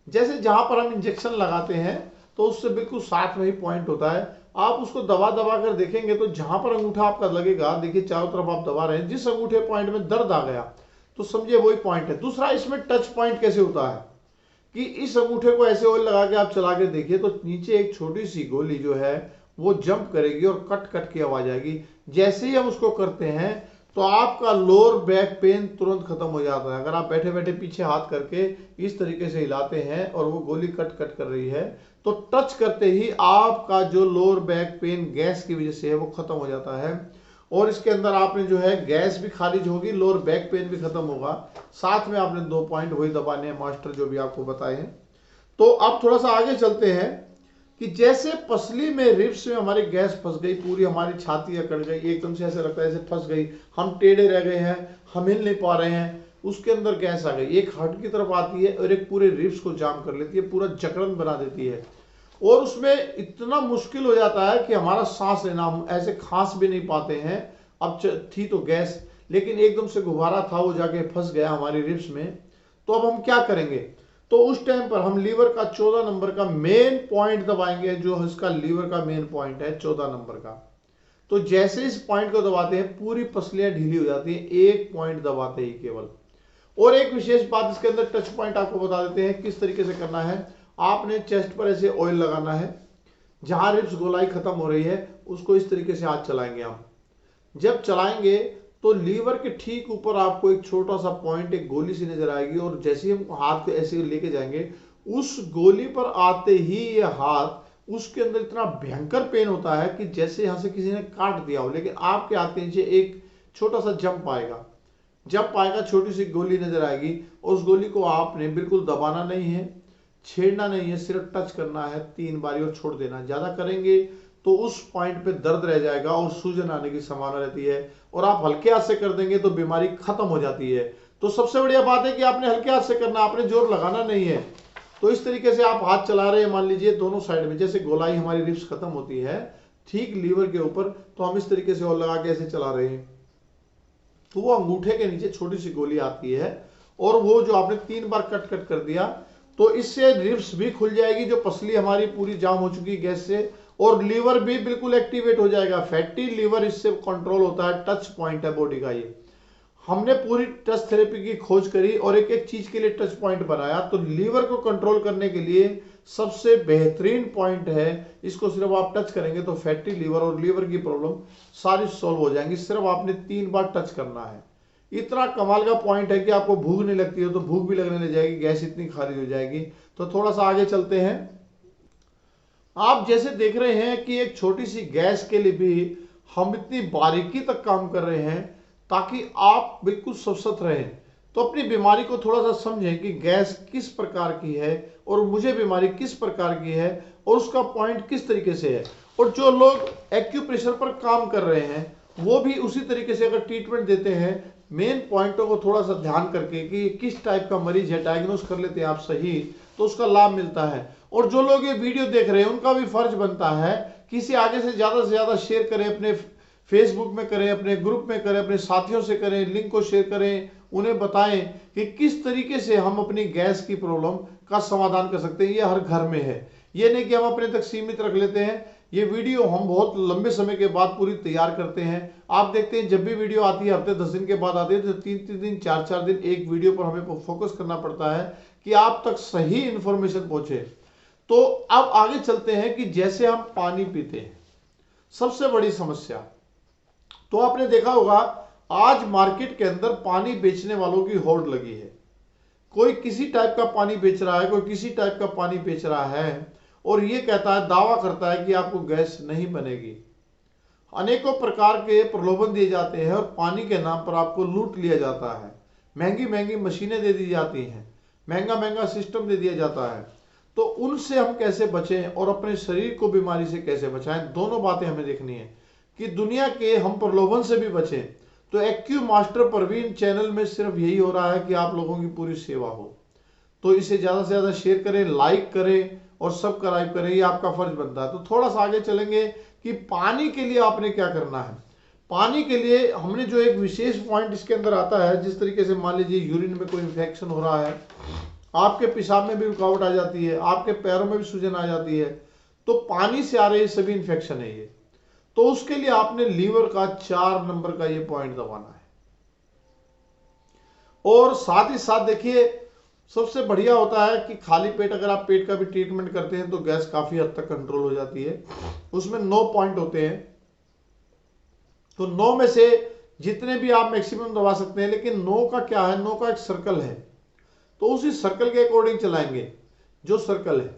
Speaker 1: जैसे जहां पर हम इंजेक्शन लगाते हैं तो उससे बिल्कुल साथ में ही पॉइंट होता है। आप उसको दबा दबा कर देखेंगे तो जहां पर अंगूठा आपका लगेगा, देखिए चारों तरफ आप दबा रहे हैं, जिस अंगूठे पॉइंट में दर्द आ गया तो समझिए वही पॉइंट है। दूसरा, इसमें टच पॉइंट कैसे होता है कि इस अंगूठे को ऐसे ऑयल लगा के आप चला के देखिए तो नीचे एक छोटी सी गोली जो है वो जंप करेगी और कट कट की आवाज आएगी। जैसे ही हम उसको करते हैं तो आपका लोअर बैक पेन तुरंत खत्म हो जाता है। अगर आप बैठे बैठे पीछे हाथ करके इस तरीके से हिलाते हैं और वो गोली कट कर रही है, तो टच करते ही आपका जो लोअर बैक पेन गैस की वजह से है वो खत्म हो जाता है। और इसके अंदर आपने जो है गैस भी खारिज होगी, लोअर बैक पेन भी खत्म होगा। साथ में आपने 2 पॉइंट वही दबाने हैं मास्टर जो भी आपको बताए हैं। तो अब थोड़ा सा आगे चलते हैं कि जैसे पसली में रिब्स में हमारी गैस फंस गई, पूरी हमारी छाती अकड़ गई, एकदम से ऐसे लगता है जैसे फंस गई, हम टेढ़े रह गए हैं, हम हिल नहीं पा रहे हैं, उसके अंदर गैस आ गई, एक हार्ट की तरफ आती है और एक पूरे रिब्स को जाम कर लेती है, पूरा जकड़न बना देती है। और उसमें इतना मुश्किल हो जाता है कि हमारा सांस लेना, हम ऐसे खांस भी नहीं पाते हैं। अब थी तो गैस, लेकिन एकदम से गुब्बारा था वो जाके फंस गया हमारी रिब्स में। तो अब हम क्या करेंगे? तो उस टाइम पर हम लीवर का 14 नंबर का मेन पॉइंट दबाएंगे, जो इसका लीवर का मेन पॉइंट है 14 नंबर का। तो जैसे इस पॉइंट को दबाते हैं पूरी पसलियां ढीली हो जाती हैं, एक पॉइंट दबाते ही केवल। और एक विशेष बात इसके अंदर टच पॉइंट आपको बता देते हैं किस तरीके से करना है। आपने चेस्ट पर ऐसे ऑयल लगाना है, जहां रिब्स गोलाई खत्म हो रही है उसको इस तरीके से हाथ चलाएंगे हम। जब चलाएंगे तो लीवर के ठीक ऊपर आपको एक छोटा सा पॉइंट, एक गोली सी नजर आएगी, और जैसे हम हाथ को ऐसे लेके जाएंगे उस गोली पर आते ही ये हाथ, उसके अंदर इतना भयंकर पेन होता है कि जैसे यहां से किसी ने काट दिया हो। लेकिन आपके हाथ के नीचे एक छोटा सा जंप आएगा, जंप आएगा, छोटी सी गोली नजर आएगी, और उस गोली को आपने बिल्कुल दबाना नहीं है, छेड़ना नहीं है, सिर्फ टच करना है 3 बारी और छोड़ देना। ज्यादा करेंगे तो उस पॉइंट पे दर्द रह जाएगा और सूजन आने की संभावना रहती है, और आप हल्के हाथ से कर देंगे तो बीमारी खत्म हो जाती है। तो सबसे बढ़िया बात है कि आपने हल्के हाथ से करना, आपने जोर लगाना नहीं है। तो इस तरीके से आप हाथ चला रहे हैं, मान लीजिए दोनों साइड में, जैसे गोलाई हमारी रिब्स खत्म होती है ठीक लीवर के ऊपर, तो हम इस तरीके से और लगा के ऐसे चला रहे हैं, तो वो अंगूठे के नीचे छोटी सी गोली आती है, और वो जो आपने 3 बार कट कर दिया तो इससे रिब्स भी खुल जाएगी, जो पसली हमारी पूरी जाम हो चुकी गैस से, और लीवर भी बिल्कुल एक्टिवेट हो जाएगा। फैटी लीवर इससे कंट्रोल होता है, टच पॉइंट है बॉडी का ये। हमने पूरी टच थेरेपी की खोज करी और एक एक चीज के लिए टच पॉइंट बनाया। तो लीवर को कंट्रोल करने के लिए सबसे बेहतरीन पॉइंट है, इसको सिर्फ आप टच करेंगे तो फैटी लीवर और लीवर की प्रॉब्लम सारी सॉल्व हो जाएंगी। सिर्फ आपने 3 बार टच करना है। इतना कमाल का पॉइंट है कि आपको भूख नहीं लगती है तो भूख भी लगने लग जाएगी, गैस इतनी खारिज हो जाएगी। तो थोड़ा सा आगे चलते हैं। आप जैसे देख रहे हैं कि एक छोटी सी गैस के लिए भी हम इतनी बारीकी तक काम कर रहे हैं ताकि आप बिल्कुल स्वस्थ रहें। तो अपनी बीमारी को थोड़ा सा समझें कि गैस किस प्रकार की है और मुझे बीमारी किस प्रकार की है और उसका पॉइंट किस तरीके से है। और जो लोग एक्यूप्रेशर पर काम कर रहे हैं वो भी उसी तरीके से अगर ट्रीटमेंट देते हैं, मेन पॉइंटों को थोड़ा सा ध्यान करके कि किस टाइप का मरीज है, डायग्नोस कर लेते हैं आप सही, तो उसका लाभ मिलता है। और जो लोग ये वीडियो देख रहे हैं उनका भी फर्ज बनता है कि इसे आगे से ज्यादा शेयर करें, अपने फेसबुक में करें, अपने ग्रुप में करें, अपने साथियों से करें, लिंक को शेयर करें, उन्हें बताएं कि किस तरीके से हम अपनी गैस की प्रॉब्लम का समाधान कर सकते हैं। ये हर घर में है, ये नहीं कि हम अपने तक सीमित रख लेते हैं। ये वीडियो हम बहुत लंबे समय के बाद पूरी तैयार करते हैं। आप देखते हैं जब भी वीडियो आती है हफ्ते 10 दिन के बाद आती है, तो 3-3 दिन 4-4 दिन एक वीडियो पर हमें फोकस करना पड़ता है कि आप तक सही इंफॉर्मेशन पहुंचे। तो अब आगे चलते हैं कि जैसे हम पानी पीते हैं, सबसे बड़ी समस्या तो आपने देखा होगा आज मार्केट के अंदर पानी बेचने वालों की होड़ लगी है। कोई किसी टाइप का पानी बेच रहा है, कोई किसी टाइप का पानी बेच रहा है, और ये कहता है, दावा करता है कि आपको गैस नहीं बनेगी। अनेकों प्रकार के प्रलोभन दिए जाते हैं और पानी के नाम पर आपको लूट लिया जाता है। महंगी महंगी मशीनें दे दी जाती हैं, महंगा महंगा सिस्टम दे दिया जाता है। तो उनसे हम कैसे बचें और अपने शरीर को बीमारी से कैसे बचाएं, दोनों बातें हमें देखनी है कि दुनिया के हम प्रलोभन से भी बचें। तो एक्यू मास्टर परवीन चैनल में सिर्फ यही हो रहा है कि आप लोगों की पूरी सेवा हो। तो इसे ज्यादा से ज्यादा शेयर करें, लाइक करें और सब्सक्राइब करें, ये आपका फर्ज बनता है। तो थोड़ा सा आगे चलेंगे कि पानी के लिए आपने क्या करना है। पानी के लिए हमने जो एक विशेष पॉइंट इसके अंदर आता है, जिस तरीके से मान लीजिए यूरिन में कोई इन्फेक्शन हो रहा है, आपके पेशाब में भी रुकावट आ जाती है, आपके पैरों में भी सूजन आ जाती है, तो पानी से आ रहे सभी इन्फेक्शन है ये। तो उसके लिए आपने लीवर का 4 नंबर का ये पॉइंट दबाना है। और साथ ही साथ देखिए सबसे बढ़िया होता है कि खाली पेट अगर आप पेट का भी ट्रीटमेंट करते हैं तो गैस काफी हद तक कंट्रोल हो जाती है। उसमें 9 पॉइंट होते हैं, तो 9 में से जितने भी आप मैक्सिमम दबा सकते हैं। लेकिन नो का क्या है, नो का एक सर्कल है, तो उसी सर्कल के अकॉर्डिंग चलाएंगे। जो सर्कल है,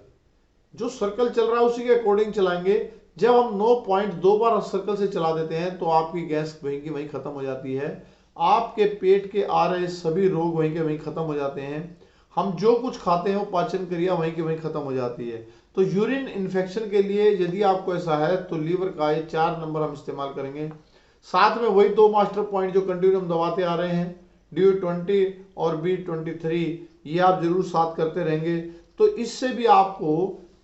Speaker 1: जो सर्कल चल रहा है उसी के अकॉर्डिंग चलाएंगे। जब हम 9 पॉइंट 2 बार सर्कल से चला देते हैं तो आपकी गैस वहीं की वहीं खत्म हो जाती है। आपके पेट के आ रहे सभी रोग वहीं के वहीं खत्म हो जाते हैं। हम जो कुछ खाते हैं वो पाचन क्रिया वहीं की वहीं खत्म हो जाती है। तो यूरिन इन्फेक्शन के लिए यदि आपको ऐसा है तो लीवर का ये 4 नंबर हम इस्तेमाल करेंगे। साथ में वही 2 मास्टर पॉइंट जो कंटिन्यू हम दबाते आ रहे हैं, DU20 और B23, ये आप जरूर साथ करते रहेंगे। तो इससे भी आपको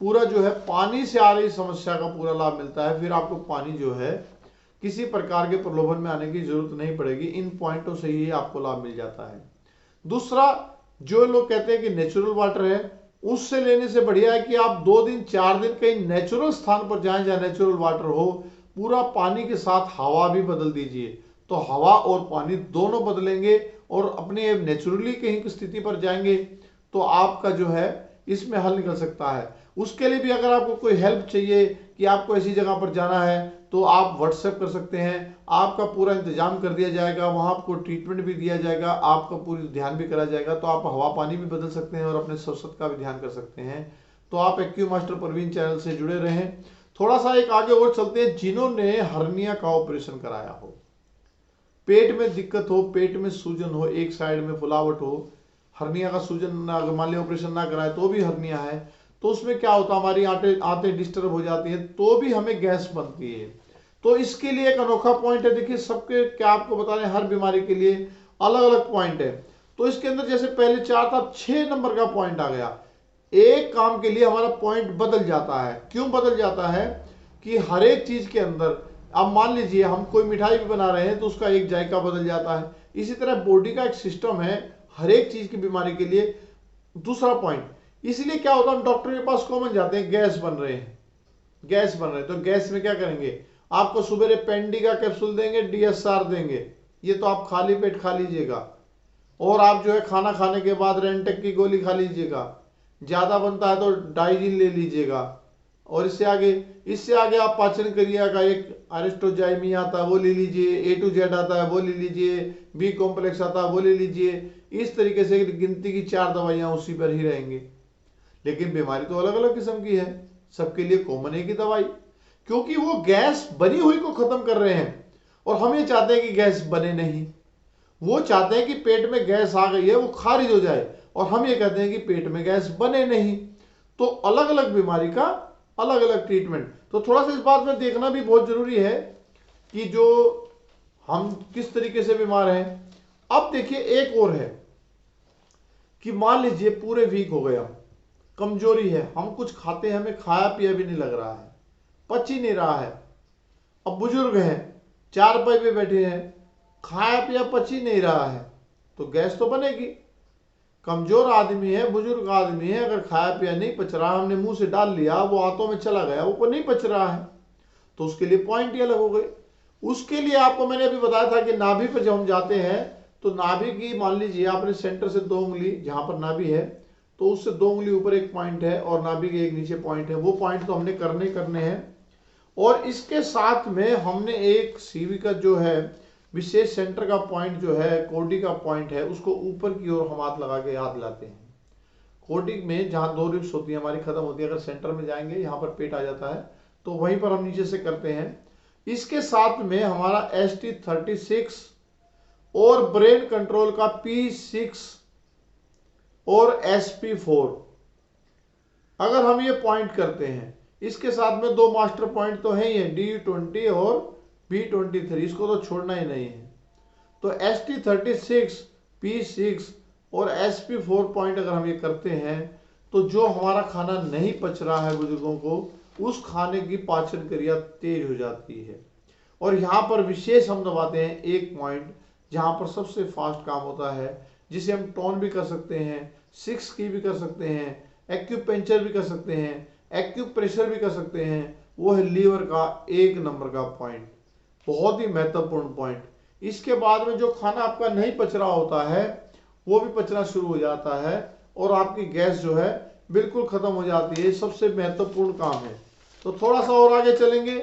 Speaker 1: पूरा जो है पानी से आ रही समस्या का पूरा लाभ मिलता है। फिर आपको पानी जो है किसी प्रकार के प्रलोभन में आने की जरूरत नहीं पड़ेगी। इन पॉइंटों से ही आपको लाभ मिल जाता है। दूसरा, जो लोग कहते हैं कि नेचुरल वाटर है, उससे लेने से बढ़िया है कि आप 2 दिन 4 दिन कहीं नेचुरल स्थान पर जाएं जहां नेचुरल वाटर हो। पूरा पानी के साथ हवा भी बदल दीजिए, तो हवा और पानी दोनों बदलेंगे और अपने नेचुरली कहीं की स्थिति पर जाएंगे तो आपका जो है इसमें हल निकल सकता है। उसके लिए भी अगर आपको कोई हेल्प चाहिए कि आपको ऐसी जगह पर जाना है तो आप व्हाट्सएप कर सकते हैं। आपका पूरा इंतजाम कर दिया जाएगा, वहां आपको ट्रीटमेंट भी दिया जाएगा, आपका पूरी ध्यान भी करा जाएगा। तो आप हवा पानी भी बदल सकते हैं और अपने स्वास्थ्य का भी ध्यान कर सकते हैं। तो आप एक्यू मास्टर प्रवीण चैनल से जुड़े रहें। थोड़ा सा एक आगे और चलते हैं। जिन्होंने हर्निया का ऑपरेशन कराया हो, पेट में दिक्कत हो, पेट में सूजन हो, एक साइड में फुलावट हो, हर्निया का सूजन अगर मान लिया ऑपरेशन ना कराए तो भी हर्निया है, तो उसमें क्या होता है, हमारी आंतें डिस्टर्ब हो जाती हैं, तो भी हमें गैस बनती है। तो इसके लिए एक अनोखा पॉइंट है। देखिए सबके क्या आपको बता रहे हैं, हर बीमारी के लिए अलग अलग पॉइंट है। तो इसके अंदर जैसे पहले 4 था, 6 नंबर का पॉइंट आ गया। एक काम के लिए हमारा पॉइंट बदल जाता है। क्यों बदल जाता है कि हर एक चीज के अंदर, अब मान लीजिए हम कोई मिठाई भी बना रहे हैं तो उसका एक जायका बदल जाता है। इसी तरह बॉडी का एक सिस्टम है हर एक चीज की बीमारी के लिए। दूसरा पॉइंट, इसलिए क्या होता है, हम डॉक्टर के पास कॉमन जाते हैं, गैस बन रहे हैं, गैस बन रहे हैं, तो गैस में क्या करेंगे, आपको सुबह पेंडी का कैप्सूल देंगे, DSR देंगे, ये तो आप खाली पेट खा लीजिएगा। और आप जो है खाना खाने के बाद रेंटेक की गोली खा लीजिएगा, ज्यादा बनता है तो डाइजिन ले लीजिएगा। और इससे आगे आप पाचन क्रिया का एक अरिस्टोजाइमी आता है वो ले लीजिए, A to Z आता है वो ले लीजिए, B कॉम्प्लेक्स आता है वो ले लीजिए। इस तरीके से गिनती की 4 दवाइयां उसी पर ही रहेंगी। लेकिन बीमारी तो अलग अलग किस्म की है, सबके लिए कॉमन एक ही दवाई, क्योंकि वो गैस बनी हुई को खत्म कर रहे हैं। और हम ये चाहते हैं कि गैस बने नहीं, वो चाहते हैं कि पेट में गैस आ गई है वो खारिज हो जाए, और हम ये कहते हैं कि पेट में गैस बने नहीं। तो अलग अलग बीमारी का अलग अलग ट्रीटमेंट। तो थोड़ा सा इस बात में देखना भी बहुत जरूरी है कि जो हम किस तरीके से बीमार हैं। अब देखिए एक और है कि मान लीजिए पूरे वीक हो गए, हम कमजोरी है, हम कुछ खाते हैं, हमें खाया पिया भी नहीं लग रहा है, पच ही नहीं रहा है। अब बुजुर्ग हैं, 4 पाई पे बैठे हैं, खाया पिया पच ही नहीं रहा है, तो गैस तो बनेगी। कमजोर आदमी है, बुजुर्ग आदमी है, अगर खाया पिया नहीं पच रहा, हमने मुंह से डाल लिया, वो आंतों में चला गया, वो नहीं पच रहा है, तो उसके लिए पॉइंट ही अलग हो गए। उसके लिए आपको मैंने अभी बताया था कि नाभि पर जब हम जाते हैं तो नाभि की, मान लीजिए आपने सेंटर से 2 उंगली, जहां पर नाभि है तो उससे 2 उंगली ऊपर एक पॉइंट है और नाभि के एक नीचे पॉइंट है, वो पॉइंट तो हमने करने हैं। और इसके साथ में हमने एक सीवी का जो है विशेष सेंटर का पॉइंट जो है, कोडी का पॉइंट है, उसको ऊपर की ओर हम हाथ लगा के याद लाते हैं। कोडी में जहां 2 रिब्स होती है हमारी खत्म होती है, अगर सेंटर में जाएंगे यहाँ पर पेट आ जाता है तो वहीं पर हम नीचे से करते हैं। इसके साथ में हमारा ST36 और ब्रेन कंट्रोल का P6 और SP4, अगर हम ये पॉइंट करते हैं, इसके साथ में 2 मास्टर पॉइंट तो है ही है, DU20 और B23, इसको तो छोड़ना ही नहीं है। तो ST36, P6 और SP4 पॉइंट अगर हम ये करते हैं तो जो हमारा खाना नहीं पच रहा है बुजुर्गों को, उस खाने की पाचन क्रिया तेज हो जाती है। और यहाँ पर विशेष हम दबाते हैं एक पॉइंट जहाँ पर सबसे फास्ट काम होता है, जिसे हम टोन भी कर सकते हैं, 6 की भी कर सकते हैं, एक्यूपेंचर भी कर सकते हैं, एक्यूप्रेशर भी कर सकते हैं, वो है लीवर का 1 नंबर का पॉइंट, बहुत ही महत्वपूर्ण पॉइंट। इसके बाद में जो खाना आपका नहीं पच रहा होता है वो भी पचना शुरू हो जाता है और आपकी गैस जो है बिल्कुल खत्म हो जाती है। सबसे महत्वपूर्ण काम है। तो थोड़ा सा और आगे चलेंगे।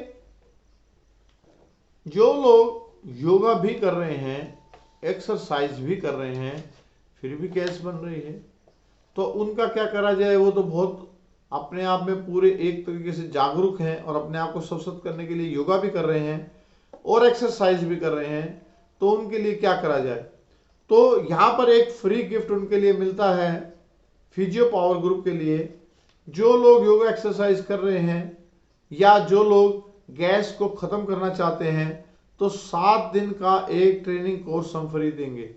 Speaker 1: जो लोग योगा भी कर रहे हैं, एक्सरसाइज भी कर रहे हैं, फिर भी गैस बन रही है, तो उनका क्या करा जाए। वो तो बहुत अपने आप में पूरे एक तरीके से जागरूक हैं और अपने आप को स्वस्थ करने के लिए योगा भी कर रहे हैं और एक्सरसाइज भी कर रहे हैं, तो उनके लिए क्या करा जाए। तो यहाँ पर एक फ्री गिफ्ट उनके लिए मिलता है फिजियो पावर ग्रुप के लिए। जो लोग योगा एक्सरसाइज कर रहे हैं या जो लोग गैस को ख़त्म करना चाहते हैं, तो 7 दिन का एक ट्रेनिंग कोर्स हम फ्री देंगे,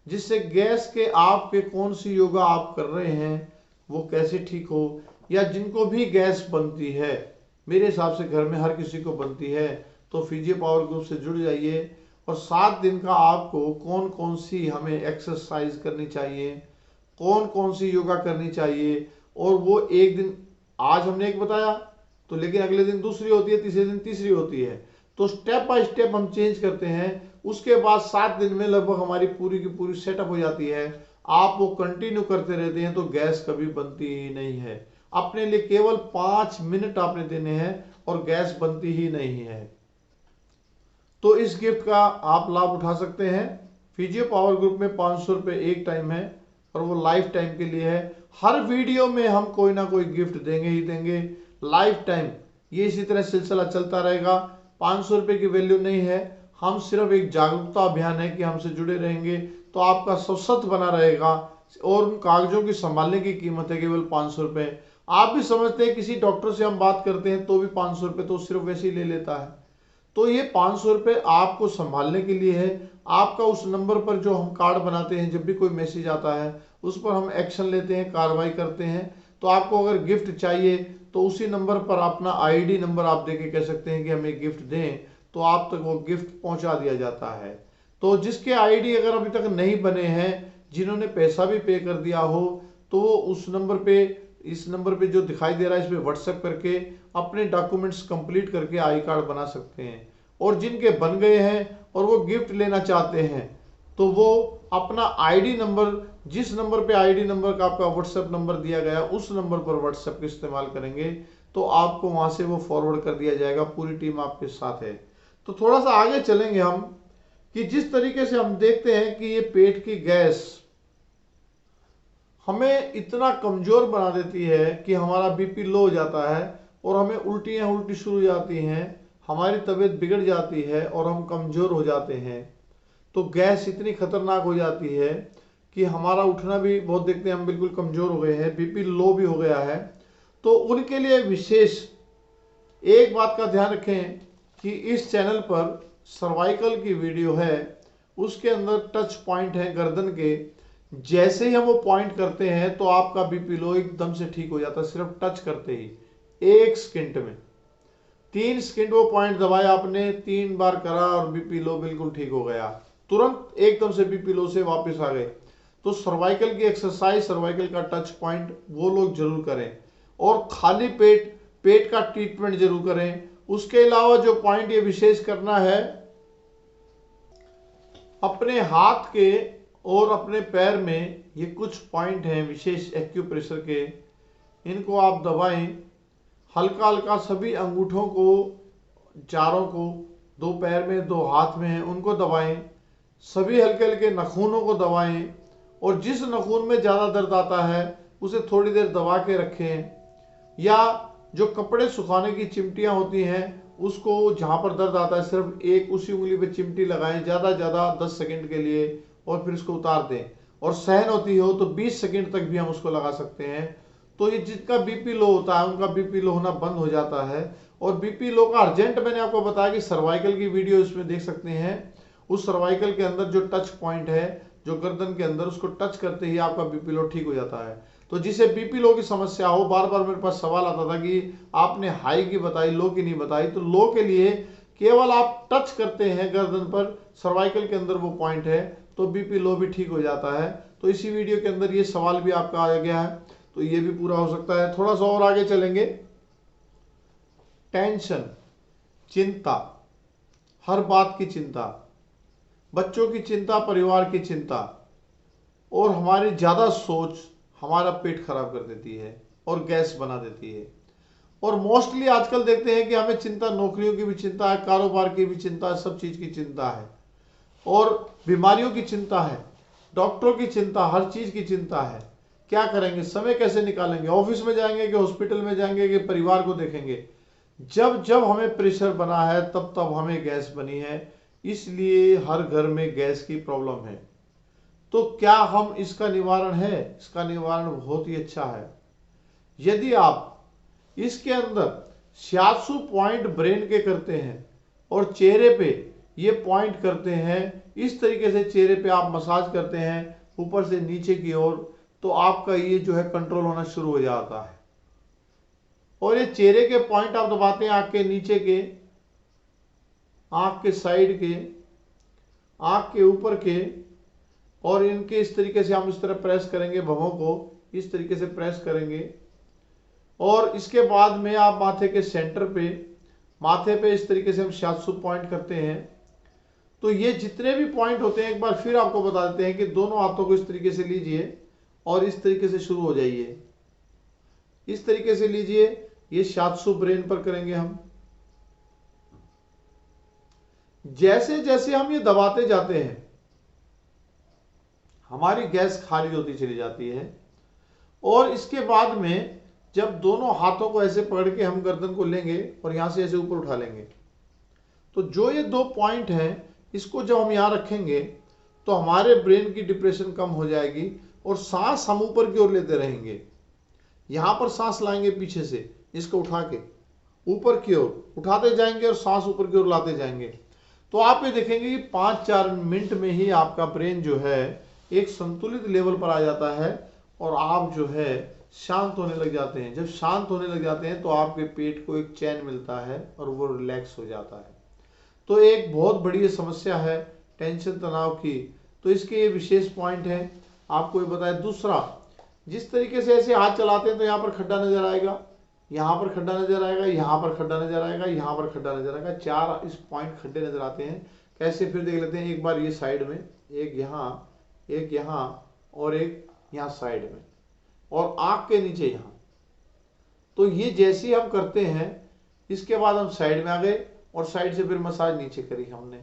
Speaker 1: जिससे गैस के आपके कौन सी योगा आप कर रहे हैं वो कैसे ठीक हो, या जिनको भी गैस बनती है, मेरे हिसाब से घर में हर किसी को बनती है, तो फिजियो पावर ग्रुप से जुड़ जाइए और 7 दिन का आपको कौन कौन सी हमें एक्सरसाइज करनी चाहिए, कौन कौन सी योगा करनी चाहिए, और वो एक दिन आज हमने एक बताया तो लेकिन अगले दिन दूसरी होती है, तीसरे दिन तीसरी होती है, तो स्टेप बाय स्टेप हम चेंज करते हैं। उसके बाद 7 दिन में लगभग हमारी पूरी की पूरी सेटअप हो जाती है। आप वो कंटिन्यू करते रहते हैं तो गैस कभी बनती ही नहीं है। अपने लिए केवल 5 मिनट आपने देने हैं और गैस बनती ही नहीं है। तो इस गिफ्ट का आप लाभ उठा सकते हैं। फिजियो पावर ग्रुप में 500 रुपये एक टाइम है और वो लाइफ टाइम के लिए है। हर वीडियो में हम कोई ना कोई गिफ्ट देंगे ही देंगे, लाइफ टाइम ये इसी तरह सिलसिला चलता रहेगा। 500 रुपये की वैल्यू नहीं है, हम सिर्फ एक जागरूकता अभियान है कि हमसे जुड़े रहेंगे तो आपका स्वस्थ बना रहेगा। और उन कागजों की संभालने की कीमत है केवल 500 रुपये। आप भी समझते हैं किसी डॉक्टर से हम बात करते हैं तो भी 500 रुपये तो सिर्फ वैसे ही ले लेता है। तो ये 500 रुपये आपको संभालने के लिए है। आपका उस नंबर पर जो हम कार्ड बनाते हैं, जब भी कोई मैसेज आता है उस पर हम एक्शन लेते हैं, कार्रवाई करते हैं। तो आपको अगर गिफ्ट चाहिए तो उसी नंबर पर अपना आईडी नंबर आप देके कह सकते हैं कि हमें गिफ्ट दें, तो आप तक वो गिफ्ट पहुंचा दिया जाता है। तो जिसके आईडी अगर अभी तक नहीं बने हैं, जिन्होंने पैसा भी पे कर दिया हो, तो वो उस नंबर पे, इस नंबर पे जो दिखाई दे रहा है इस पे व्हाट्सएप करके अपने डॉक्यूमेंट्स कंप्लीट करके आई कार्ड बना सकते हैं। और जिनके बन गए हैं और वो गिफ्ट लेना चाहते हैं तो वो अपना आईडी नंबर, जिस नंबर पे आईडी नंबर का आपका व्हाट्सएप नंबर दिया गया उस नंबर पर व्हाट्सएप का इस्तेमाल करेंगे तो आपको वहां से वो फॉरवर्ड कर दिया जाएगा। पूरी टीम आपके साथ है। तो थोड़ा सा आगे चलेंगे हम कि जिस तरीके से हम देखते हैं कि ये पेट की गैस हमें इतना कमजोर बना देती है कि हमारा बीपी लो हो जाता है और हमें उल्टी शुरू हो जाती हैं, हमारी तबीयत बिगड़ जाती है और हम कमजोर हो जाते हैं। तो गैस इतनी खतरनाक हो जाती है कि हमारा उठना भी बहुत, देखते हैं हम बिल्कुल कमजोर हो गए हैं, बीपी लो भी हो गया है। तो उनके लिए विशेष एक बात का ध्यान रखें कि इस चैनल पर सर्वाइकल की वीडियो है, उसके अंदर टच पॉइंट है गर्दन के। जैसे ही हम वो पॉइंट करते हैं तो आपका बीपी लो एकदम से ठीक हो जाता है, सिर्फ टच करते ही 1 सेकंड में। 3 सेकंड वो पॉइंट दबाया आपने, 3 बार करा और बीपी लो बिल्कुल ठीक हो गया, तुरंत एकदम से बीपी लो से वापस आ गए। तो सर्वाइकल की एक्सरसाइज, सर्वाइकल का टच पॉइंट वो लोग जरूर करें और खाली पेट का ट्रीटमेंट जरूर करें। उसके अलावा जो पॉइंट ये विशेष करना है, अपने हाथ के और अपने पैर में ये कुछ पॉइंट हैं विशेष एक्यूप्रेशर के, इनको आप दबाएं हल्का हल्का। सभी अंगूठों को, चारों को, 2 पैर में 2 हाथ में हैं उनको दबाएं। सभी हल्के हल्के नाखूनों को दबाएं और जिस नाखून में ज़्यादा दर्द आता है उसे थोड़ी देर दबा के रखें, या जो कपड़े सुखाने की चिमटियां होती हैं उसको जहां पर दर्द आता है सिर्फ एक उसी उंगली पे चिमटी लगाएं, ज़्यादा 10 सेकंड के लिए, और फिर उसको उतार दें। और सहन होती हो तो 20 सेकंड तक भी हम उसको लगा सकते हैं। तो ये जिसका बीपी लो होता है उनका बीपी लो होना बंद हो जाता है। और बीपी लो का अर्जेंट मैंने आपको बताया कि सर्वाइकल की वीडियो इसमें देख सकते हैं। उस सर्वाइकल के अंदर जो टच पॉइंट है जो गर्दन के अंदर, उसको टच करते ही आपका बीपी लो ठीक हो जाता है। तो जिसे बीपी लो की समस्या हो, बार बार मेरे पास सवाल आता था कि आपने हाई की बताई, लो की नहीं बताई। तो लो के लिए केवल आप टच करते हैं गर्दन पर, सर्वाइकल के अंदर वो पॉइंट है, तो बीपी लो भी ठीक हो जाता है। तो इसी वीडियो के अंदर ये सवाल भी आपका आ गया है तो ये भी पूरा हो सकता है। थोड़ा सा और आगे चलेंगे। टेंशन, चिंता, हर बात की चिंता, बच्चों की चिंता, परिवार की चिंता और हमारी ज्यादा सोच हमारा पेट खराब कर देती है और गैस बना देती है। और मोस्टली आजकल देखते हैं कि हमें चिंता, नौकरियों की भी चिंता है, कारोबार की भी चिंता है, सब चीज़ की चिंता है, और बीमारियों की चिंता है, डॉक्टरों की चिंता, हर चीज़ की चिंता है। क्या करेंगे, समय कैसे निकालेंगे, ऑफिस में जाएंगे कि हॉस्पिटल में जाएंगे कि परिवार को देखेंगे। जब जब हमें प्रेशर बना है तब तब हमें गैस बनी है, इसलिए हर घर में गैस की प्रॉब्लम है। तो क्या हम इसका निवारण है? इसका निवारण बहुत ही अच्छा है। यदि आप इसके अंदर 66 पॉइंट ब्रेन के करते हैं और चेहरे पे ये पॉइंट करते हैं, इस तरीके से चेहरे पे आप मसाज करते हैं ऊपर से नीचे की ओर, तो आपका ये जो है कंट्रोल होना शुरू हो जाता है। और ये चेहरे के पॉइंट आप दबाते हैं, आंख के नीचे के, आंख के साइड के, आंख के ऊपर के, और इनके इस तरीके से हम इस तरह प्रेस करेंगे, भवों को इस तरीके से प्रेस करेंगे। और इसके बाद में आप माथे के सेंटर पे, माथे पे इस तरीके से हम 66 पॉइंट करते हैं। तो ये जितने भी पॉइंट होते हैं, एक बार फिर आपको बता देते हैं कि दोनों हाथों को इस तरीके से लीजिए और इस तरीके से शुरू हो जाइए, इस तरीके से लीजिए। ये 66 ब्रेन पर करेंगे हम। जैसे जैसे हम ये दबाते जाते हैं, हमारी गैस खारिज होती चली जाती है। और इसके बाद में जब दोनों हाथों को ऐसे पकड़ के हम गर्दन को लेंगे और यहां से ऐसे ऊपर उठा लेंगे, तो जो ये 2 पॉइंट हैं, इसको जब हम यहां रखेंगे तो हमारे ब्रेन की डिप्रेशन कम हो जाएगी। और सांस हम ऊपर की ओर लेते रहेंगे, यहां पर सांस लाएंगे पीछे से, इसको उठा के ऊपर की ओर उठाते जाएंगे और सांस ऊपर की ओर लाते जाएंगे। तो आप ये देखेंगे कि 5-4 मिनट में ही आपका ब्रेन जो है एक संतुलित लेवल पर आ जाता है और आप जो है शांत होने लग जाते हैं। जब शांत होने लग जाते हैं तो आपके पेट को एक चैन मिलता है और वो रिलैक्स हो जाता है। तो एक बहुत बड़ी समस्या है टेंशन, तनाव की, तो इसके ये विशेष पॉइंट है, आपको ये बताया। दूसरा, जिस तरीके से ऐसे हाथ चलाते हैं तो यहाँ पर खड्डा नजर आएगा, यहाँ पर खड्डा नजर आएगा, यहाँ पर खड्डा नजर आएगा, यहाँ पर खड्डा नजर आएगा, 4 इस पॉइंट खड्डे नजर आते हैं। कैसे, फिर देख लेते हैं। एक बार ये साइड में, एक यहाँ, एक यहाँ और एक यहाँ साइड में, और आंख के नीचे यहाँ। तो ये जैसे ही हम करते हैं, इसके बाद हम साइड में आ गए और साइड से फिर मसाज नीचे करी हमने।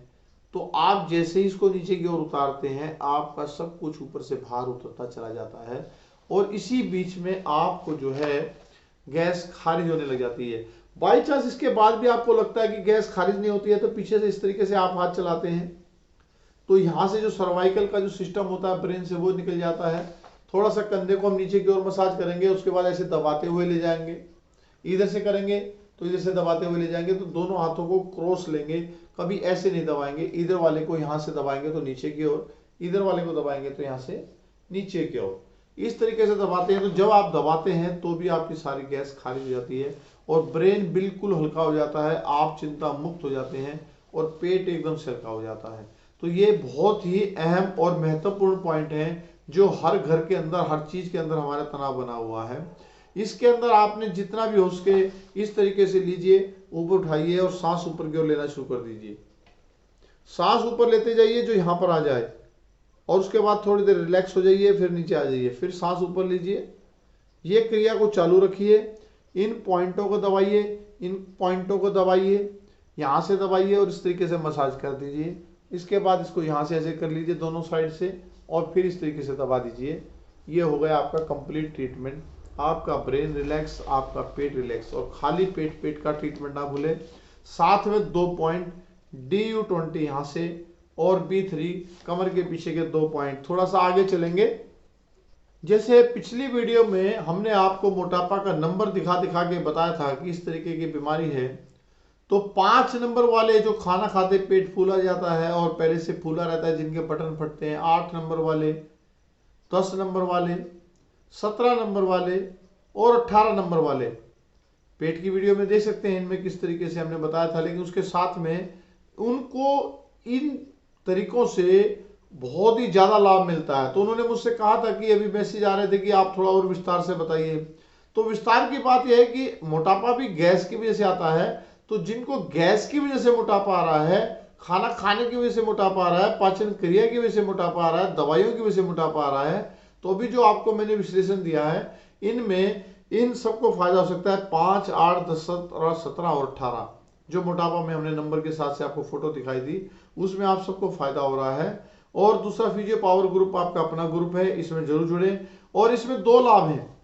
Speaker 1: तो आप जैसे ही इसको नीचे की ओर उतारते हैं, आपका सब कुछ ऊपर से बाहर उतरता चला जाता है और इसी बीच में आपको जो है गैस खारिज होने लग जाती है। बाई चांस इसके बाद भी आपको लगता है कि गैस खारिज नहीं होती है, तो पीछे से इस तरीके से आप हाथ चलाते हैं तो यहां से जो सर्वाइकल का जो सिस्टम होता है ब्रेन से, वो निकल जाता है। थोड़ा सा कंधे को हम नीचे की ओर मसाज करेंगे, उसके बाद ऐसे दबाते हुए ले जाएंगे, इधर से करेंगे तो इधर से दबाते हुए ले जाएंगे। तो दोनों हाथों को क्रॉस लेंगे, कभी ऐसे नहीं दबाएंगे। इधर वाले को यहाँ से दबाएंगे तो नीचे की ओर, इधर वाले को दबाएंगे तो यहाँ से नीचे की ओर, इस तरीके से दबाते हैं। तो जब आप दबाते हैं तो भी आपकी सारी गैस खारिज हो जाती है और ब्रेन बिल्कुल हल्का हो जाता है, आप चिंता मुक्त हो जाते हैं और पेट एकदम से हल्का हो जाता है। तो ये बहुत ही अहम और महत्वपूर्ण पॉइंट है जो हर घर के अंदर, हर चीज के अंदर हमारा तनाव बना हुआ है। इसके अंदर आपने जितना भी हो सके इस तरीके से लीजिए, ऊपर उठाइए और सांस ऊपर की ओर लेना शुरू कर दीजिए। सांस ऊपर लेते जाइए जो यहाँ पर आ जाए, और उसके बाद थोड़ी देर रिलैक्स हो जाइए, फिर नीचे आ जाइए, फिर सांस ऊपर लीजिए। ये क्रिया को चालू रखिए। इन पॉइंटों को दबाइए, इन पॉइंटों को दबाइए, यहाँ से दबाइए और इस तरीके से मसाज कर दीजिए। इसके बाद इसको यहाँ से ऐसे कर लीजिए दोनों साइड से और फिर इस तरीके से दबा दीजिए। ये हो गया आपका कंप्लीट ट्रीटमेंट। आपका ब्रेन रिलैक्स, आपका पेट रिलैक्स। और खाली पेट का ट्रीटमेंट ना भूलें, साथ में 2 पॉइंट DU20 यहाँ से और B3 कमर के पीछे के 2 पॉइंट। थोड़ा सा आगे चलेंगे। जैसे पिछली वीडियो में हमने आपको मोटापा का नंबर दिखा के बताया था कि इस तरीके की बीमारी है, तो 5 नंबर वाले जो खाना खाते पेट फूला जाता है और पहले से फूला रहता है, जिनके बटन फटते हैं, 8 नंबर वाले, 10 नंबर वाले, 17 नंबर वाले और 18 नंबर वाले, पेट की वीडियो में देख सकते हैं इनमें किस तरीके से हमने बताया था। लेकिन उसके साथ में उनको इन तरीकों से बहुत ही ज्यादा लाभ मिलता है। तो उन्होंने मुझसे कहा था कि अभी मैसेज आ रहे थे कि आप थोड़ा और विस्तार से बताइए। तो विस्तार की बात यह है कि मोटापा भी गैस की वजह से आता है। तो जिनको गैस की वजह से मोटापा आ रहा है, खाना खाने की वजह से मोटापा आ रहा है, पाचन क्रिया की वजह से मोटापा आ रहा है, दवाइयों की वजह से मोटापा आ रहा है, तो भी जो आपको मैंने विश्लेषण दिया है, इनमें इन सबको फायदा हो सकता है 5, 8, 10, 17 और 18 जो मोटापा में हमने नंबर के साथ से आपको फोटो दिखाई दी, उसमें आप सबको फायदा हो रहा है। और दूसरा फिजियो पावर ग्रुप आपका अपना ग्रुप है, इसमें जरूर जुड़े। और इसमें 2 लाभ हैं,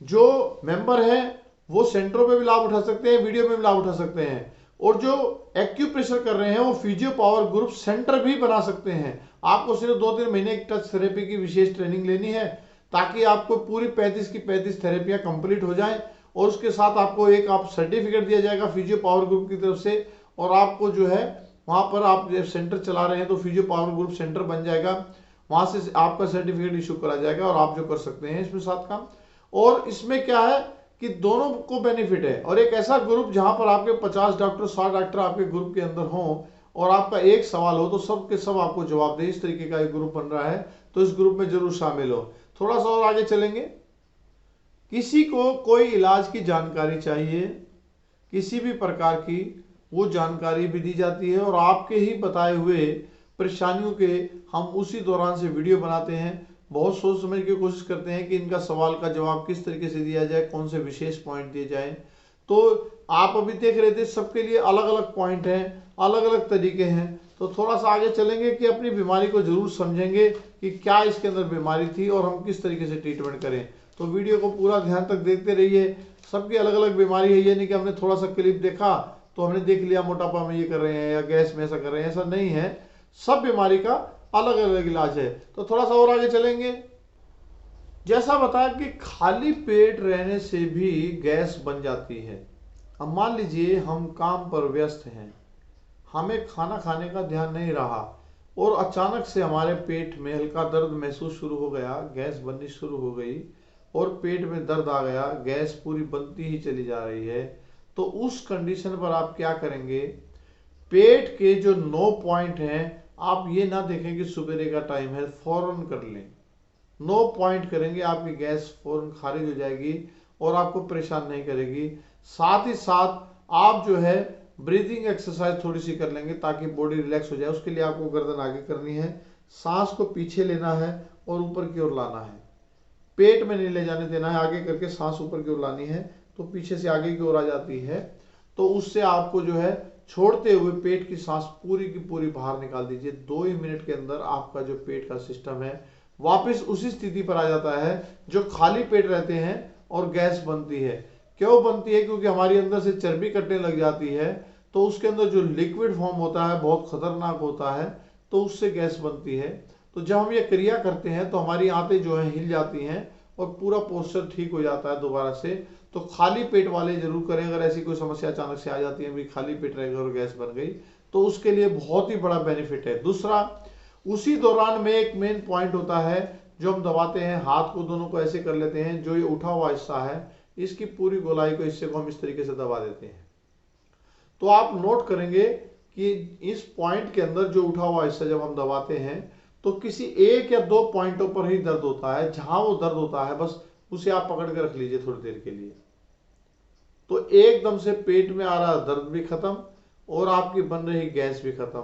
Speaker 1: जो मेंबर है वो सेंटरों पे भी लाभ उठा सकते हैं, वीडियो में भी लाभ उठा सकते हैं, और जो एक्यूप्रेशर कर रहे हैं वो फिजियो पावर ग्रुप सेंटर भी बना सकते हैं। आपको सिर्फ 2-3 महीने की टच थेरेपी की विशेष ट्रेनिंग लेनी है, ताकि आपको पूरी 35 की 35 थेरेपियां कंप्लीट हो जाए, और उसके साथ आपको एक सर्टिफिकेट दिया जाएगा फिजियो पावर ग्रुप की तरफ से। और आपको जो है वहां पर आप सेंटर चला रहे हैं तो फिजियो पावर ग्रुप सेंटर बन जाएगा, वहां से आपका सर्टिफिकेट इशू करा जाएगा और आप जो कर सकते हैं इसमें साथ काम। और इसमें क्या है कि दोनों को बेनिफिट है। और एक ऐसा ग्रुप जहां पर आपके 50 डॉक्टर 100 डॉक्टर आपके ग्रुप के अंदर हों और आपका एक सवाल हो तो सब के सब आपको जवाब दे, इस तरीके का एक ग्रुप बन रहा है। तो इस ग्रुप में जरूर शामिल हो। थोड़ा सा और आगे चलेंगे। किसी को कोई इलाज की जानकारी चाहिए, किसी भी प्रकार की, वो जानकारी भी दी जाती है। और आपके ही बताए हुए परेशानियों के हम उसी दौरान से वीडियो बनाते हैं। बहुत सोच समझ के कोशिश करते हैं कि इनका सवाल का जवाब किस तरीके से दिया जाए, कौन से विशेष पॉइंट दिए जाए। तो आप अभी देख रहे थे सबके लिए अलग अलग पॉइंट हैं, अलग अलग तरीके हैं। तो थोड़ा सा आगे चलेंगे कि अपनी बीमारी को जरूर समझेंगे कि क्या इसके अंदर बीमारी थी और हम किस तरीके से ट्रीटमेंट करें। तो वीडियो को पूरा ध्यान तक देखते रहिए। सबकी अलग अलग बीमारी है, ये नहीं कि हमने थोड़ा सा क्लिप देखा तो हमने देख लिया मोटापा में ये कर रहे हैं या गैस में ऐसा कर रहे हैं, ऐसा नहीं है। सब बीमारी का अलग अलग इलाज है। तो थोड़ा सा और आगे चलेंगे। जैसा बताया कि खाली पेट रहने से भी गैस बन जाती है। अब मान लीजिए हम काम पर व्यस्त हैं, हमें खाना खाने का ध्यान नहीं रहा और अचानक से हमारे पेट में हल्का दर्द महसूस शुरू हो गया, गैस बननी शुरू हो गई और पेट में दर्द आ गया, गैस पूरी बनती ही चली जा रही है। तो उस कंडीशन पर आप क्या करेंगे? पेट के जो 9 पॉइंट हैं, आप ये ना देखें कि सुबेरे का टाइम है, फौरन कर लें। 9 पॉइंट करेंगे, आपकी गैस फौरन खारिज हो जाएगी और आपको परेशान नहीं करेगी। साथ ही साथ आप जो है ब्रीदिंग एक्सरसाइज थोड़ी सी कर लेंगे ताकि बॉडी रिलैक्स हो जाए। उसके लिए आपको गर्दन आगे करनी है, सांस को पीछे लेना है और ऊपर की ओर लाना है। पेट में नहीं ले जाने देना है, आगे करके सांस ऊपर की ओर लानी है तो पीछे से आगे की ओर आ जाती है। तो उससे आपको जो है छोड़ते हुए पेट की सांस पूरी की पूरी बाहर निकाल दीजिए। 2 ही मिनट के अंदर आपका जो पेट का सिस्टम है वापस उसी स्थिति पर आ जाता है जो खाली पेट रहते हैं और गैस बनती है। क्यों बनती है? क्योंकि हमारी अंदर से चर्बी कटने लग जाती है, तो उसके अंदर जो लिक्विड फॉर्म होता है बहुत खतरनाक होता है, तो उससे गैस बनती है। तो जब हम ये क्रिया करते हैं तो हमारी आंतें जो है हिल जाती हैं और पूरा पोस्चर ठीक हो जाता है दोबारा से। तो खाली पेट वाले जरूर करें। अगर ऐसी कोई समस्या अचानक से आ जाती है, भी खाली पेट रहेगा और गैस बन गई, तो उसके लिए बहुत ही बड़ा बेनिफिट है। दूसरा, उसी दौरान में एक मेन पॉइंट होता है जो हम दबाते हैं, हाथ को दोनों को ऐसे कर लेते हैं, जो ये उठा हुआ हिस्सा है इसकी पूरी गोलाई को, हिस्से को हम इस तरीके से दबा देते हैं। तो आप नोट करेंगे कि इस पॉइंट के अंदर जो उठा हुआ हिस्सा जब हम दबाते हैं तो किसी 1 या 2 पॉइंटों पर ही दर्द होता है। जहां वो दर्द होता है बस उसे आप पकड़ के रख लीजिए थोड़ी देर के लिए, तो एकदम से पेट में आ रहा दर्द भी खत्म और आपकी बन रही गैस भी खत्म।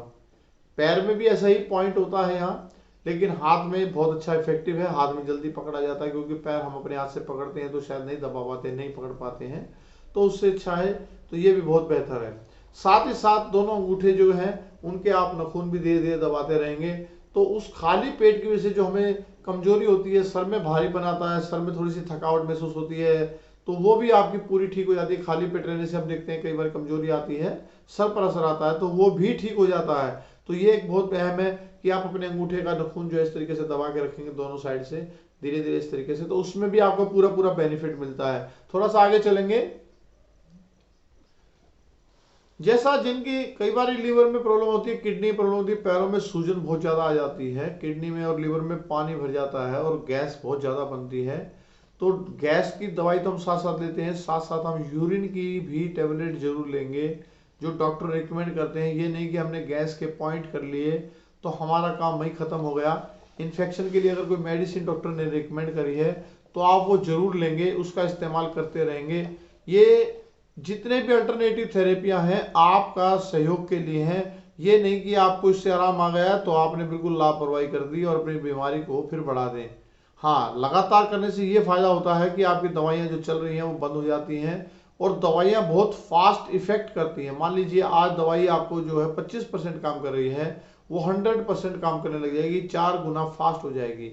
Speaker 1: पैर में भी ऐसा ही पॉइंट होता है यहाँ, लेकिन हाथ में बहुत अच्छा इफेक्टिव है, हाथ में जल्दी पकड़ा जाता है क्योंकि पैर हम अपने हाथ से पकड़ते हैं तो शायद नहीं दबा पाते, नहीं पकड़ पाते हैं, तो उससे अच्छा है। तो ये भी बहुत बेहतर है। साथ ही साथ दोनों अंगूठे जो हैं उनके आप नाखून भी धीरे धीरे दबाते रहेंगे। तो उस खाली पेट की वजह से जो हमें कमजोरी होती है, सर में भारी बनाता है, सर में थोड़ी सी थकावट महसूस होती है, तो वो भी आपकी पूरी ठीक हो जाती है। खाली पेट रहने से हम देखते हैं कई बार कमजोरी आती है, सर पर असर आता है, तो वो भी ठीक हो जाता है। तो ये एक बहुत अहम है कि आप अपने अंगूठे का नाखून जो है इस तरीके से दबा के रखेंगे दोनों साइड से धीरे धीरे इस तरीके से, तो उसमें भी आपको पूरा पूरा बेनिफिट मिलता है। थोड़ा सा आगे चलेंगे। जैसा जिनकी कई बार लीवर में प्रॉब्लम होती है, किडनी प्रॉब्लम होती है, पैरों में सूजन बहुत ज्यादा आ जाती है, किडनी में और लीवर में पानी भर जाता है और गैस बहुत ज्यादा बनती है, तो गैस की दवाई तो हम साथ साथ लेते हैं, साथ साथ हम यूरिन की भी टेबलेट जरूर लेंगे जो डॉक्टर रिकमेंड करते हैं। ये नहीं कि हमने गैस के पॉइंट कर लिए तो हमारा काम वही खत्म हो गया। इन्फेक्शन के लिए अगर कोई मेडिसिन डॉक्टर ने रिकमेंड करी है तो आप वो जरूर लेंगे, उसका इस्तेमाल करते रहेंगे। ये जितने भी अल्टरनेटिव थेरेपियां हैं आपका सहयोग के लिए हैं। ये नहीं कि आपको इससे आराम आ गया तो आपने बिल्कुल लापरवाही कर दी और अपनी बीमारी को फिर बढ़ा दें। हाँ, लगातार करने से ये फायदा होता है कि आपकी दवाइयाँ जो चल रही हैं वो बंद हो जाती हैं और दवाइयाँ बहुत फास्ट इफेक्ट करती हैं। मान लीजिए आज दवाई आपको जो है 25% काम कर रही है, वो 100% काम करने लग जाएगी, 4 गुना फास्ट हो जाएगी।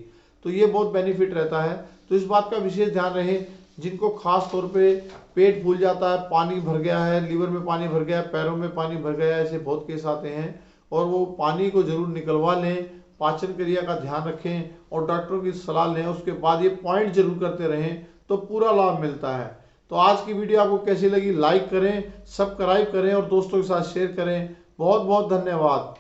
Speaker 1: तो ये बहुत बेनिफिट रहता है। तो इस बात का विशेष ध्यान रहे, जिनको खास तौर पे पेट फूल जाता है, पानी भर गया है, लीवर में पानी भर गया है, पैरों में पानी भर गया है, ऐसे बहुत केस आते हैं, और वो पानी को जरूर निकलवा लें, पाचन क्रिया का ध्यान रखें और डॉक्टरों की सलाह लें। उसके बाद ये पॉइंट जरूर करते रहें तो पूरा लाभ मिलता है। तो आज की वीडियो आपको कैसी लगी, लाइक करें, सब्सक्राइब करें और दोस्तों के साथ शेयर करें। बहुत बहुत धन्यवाद।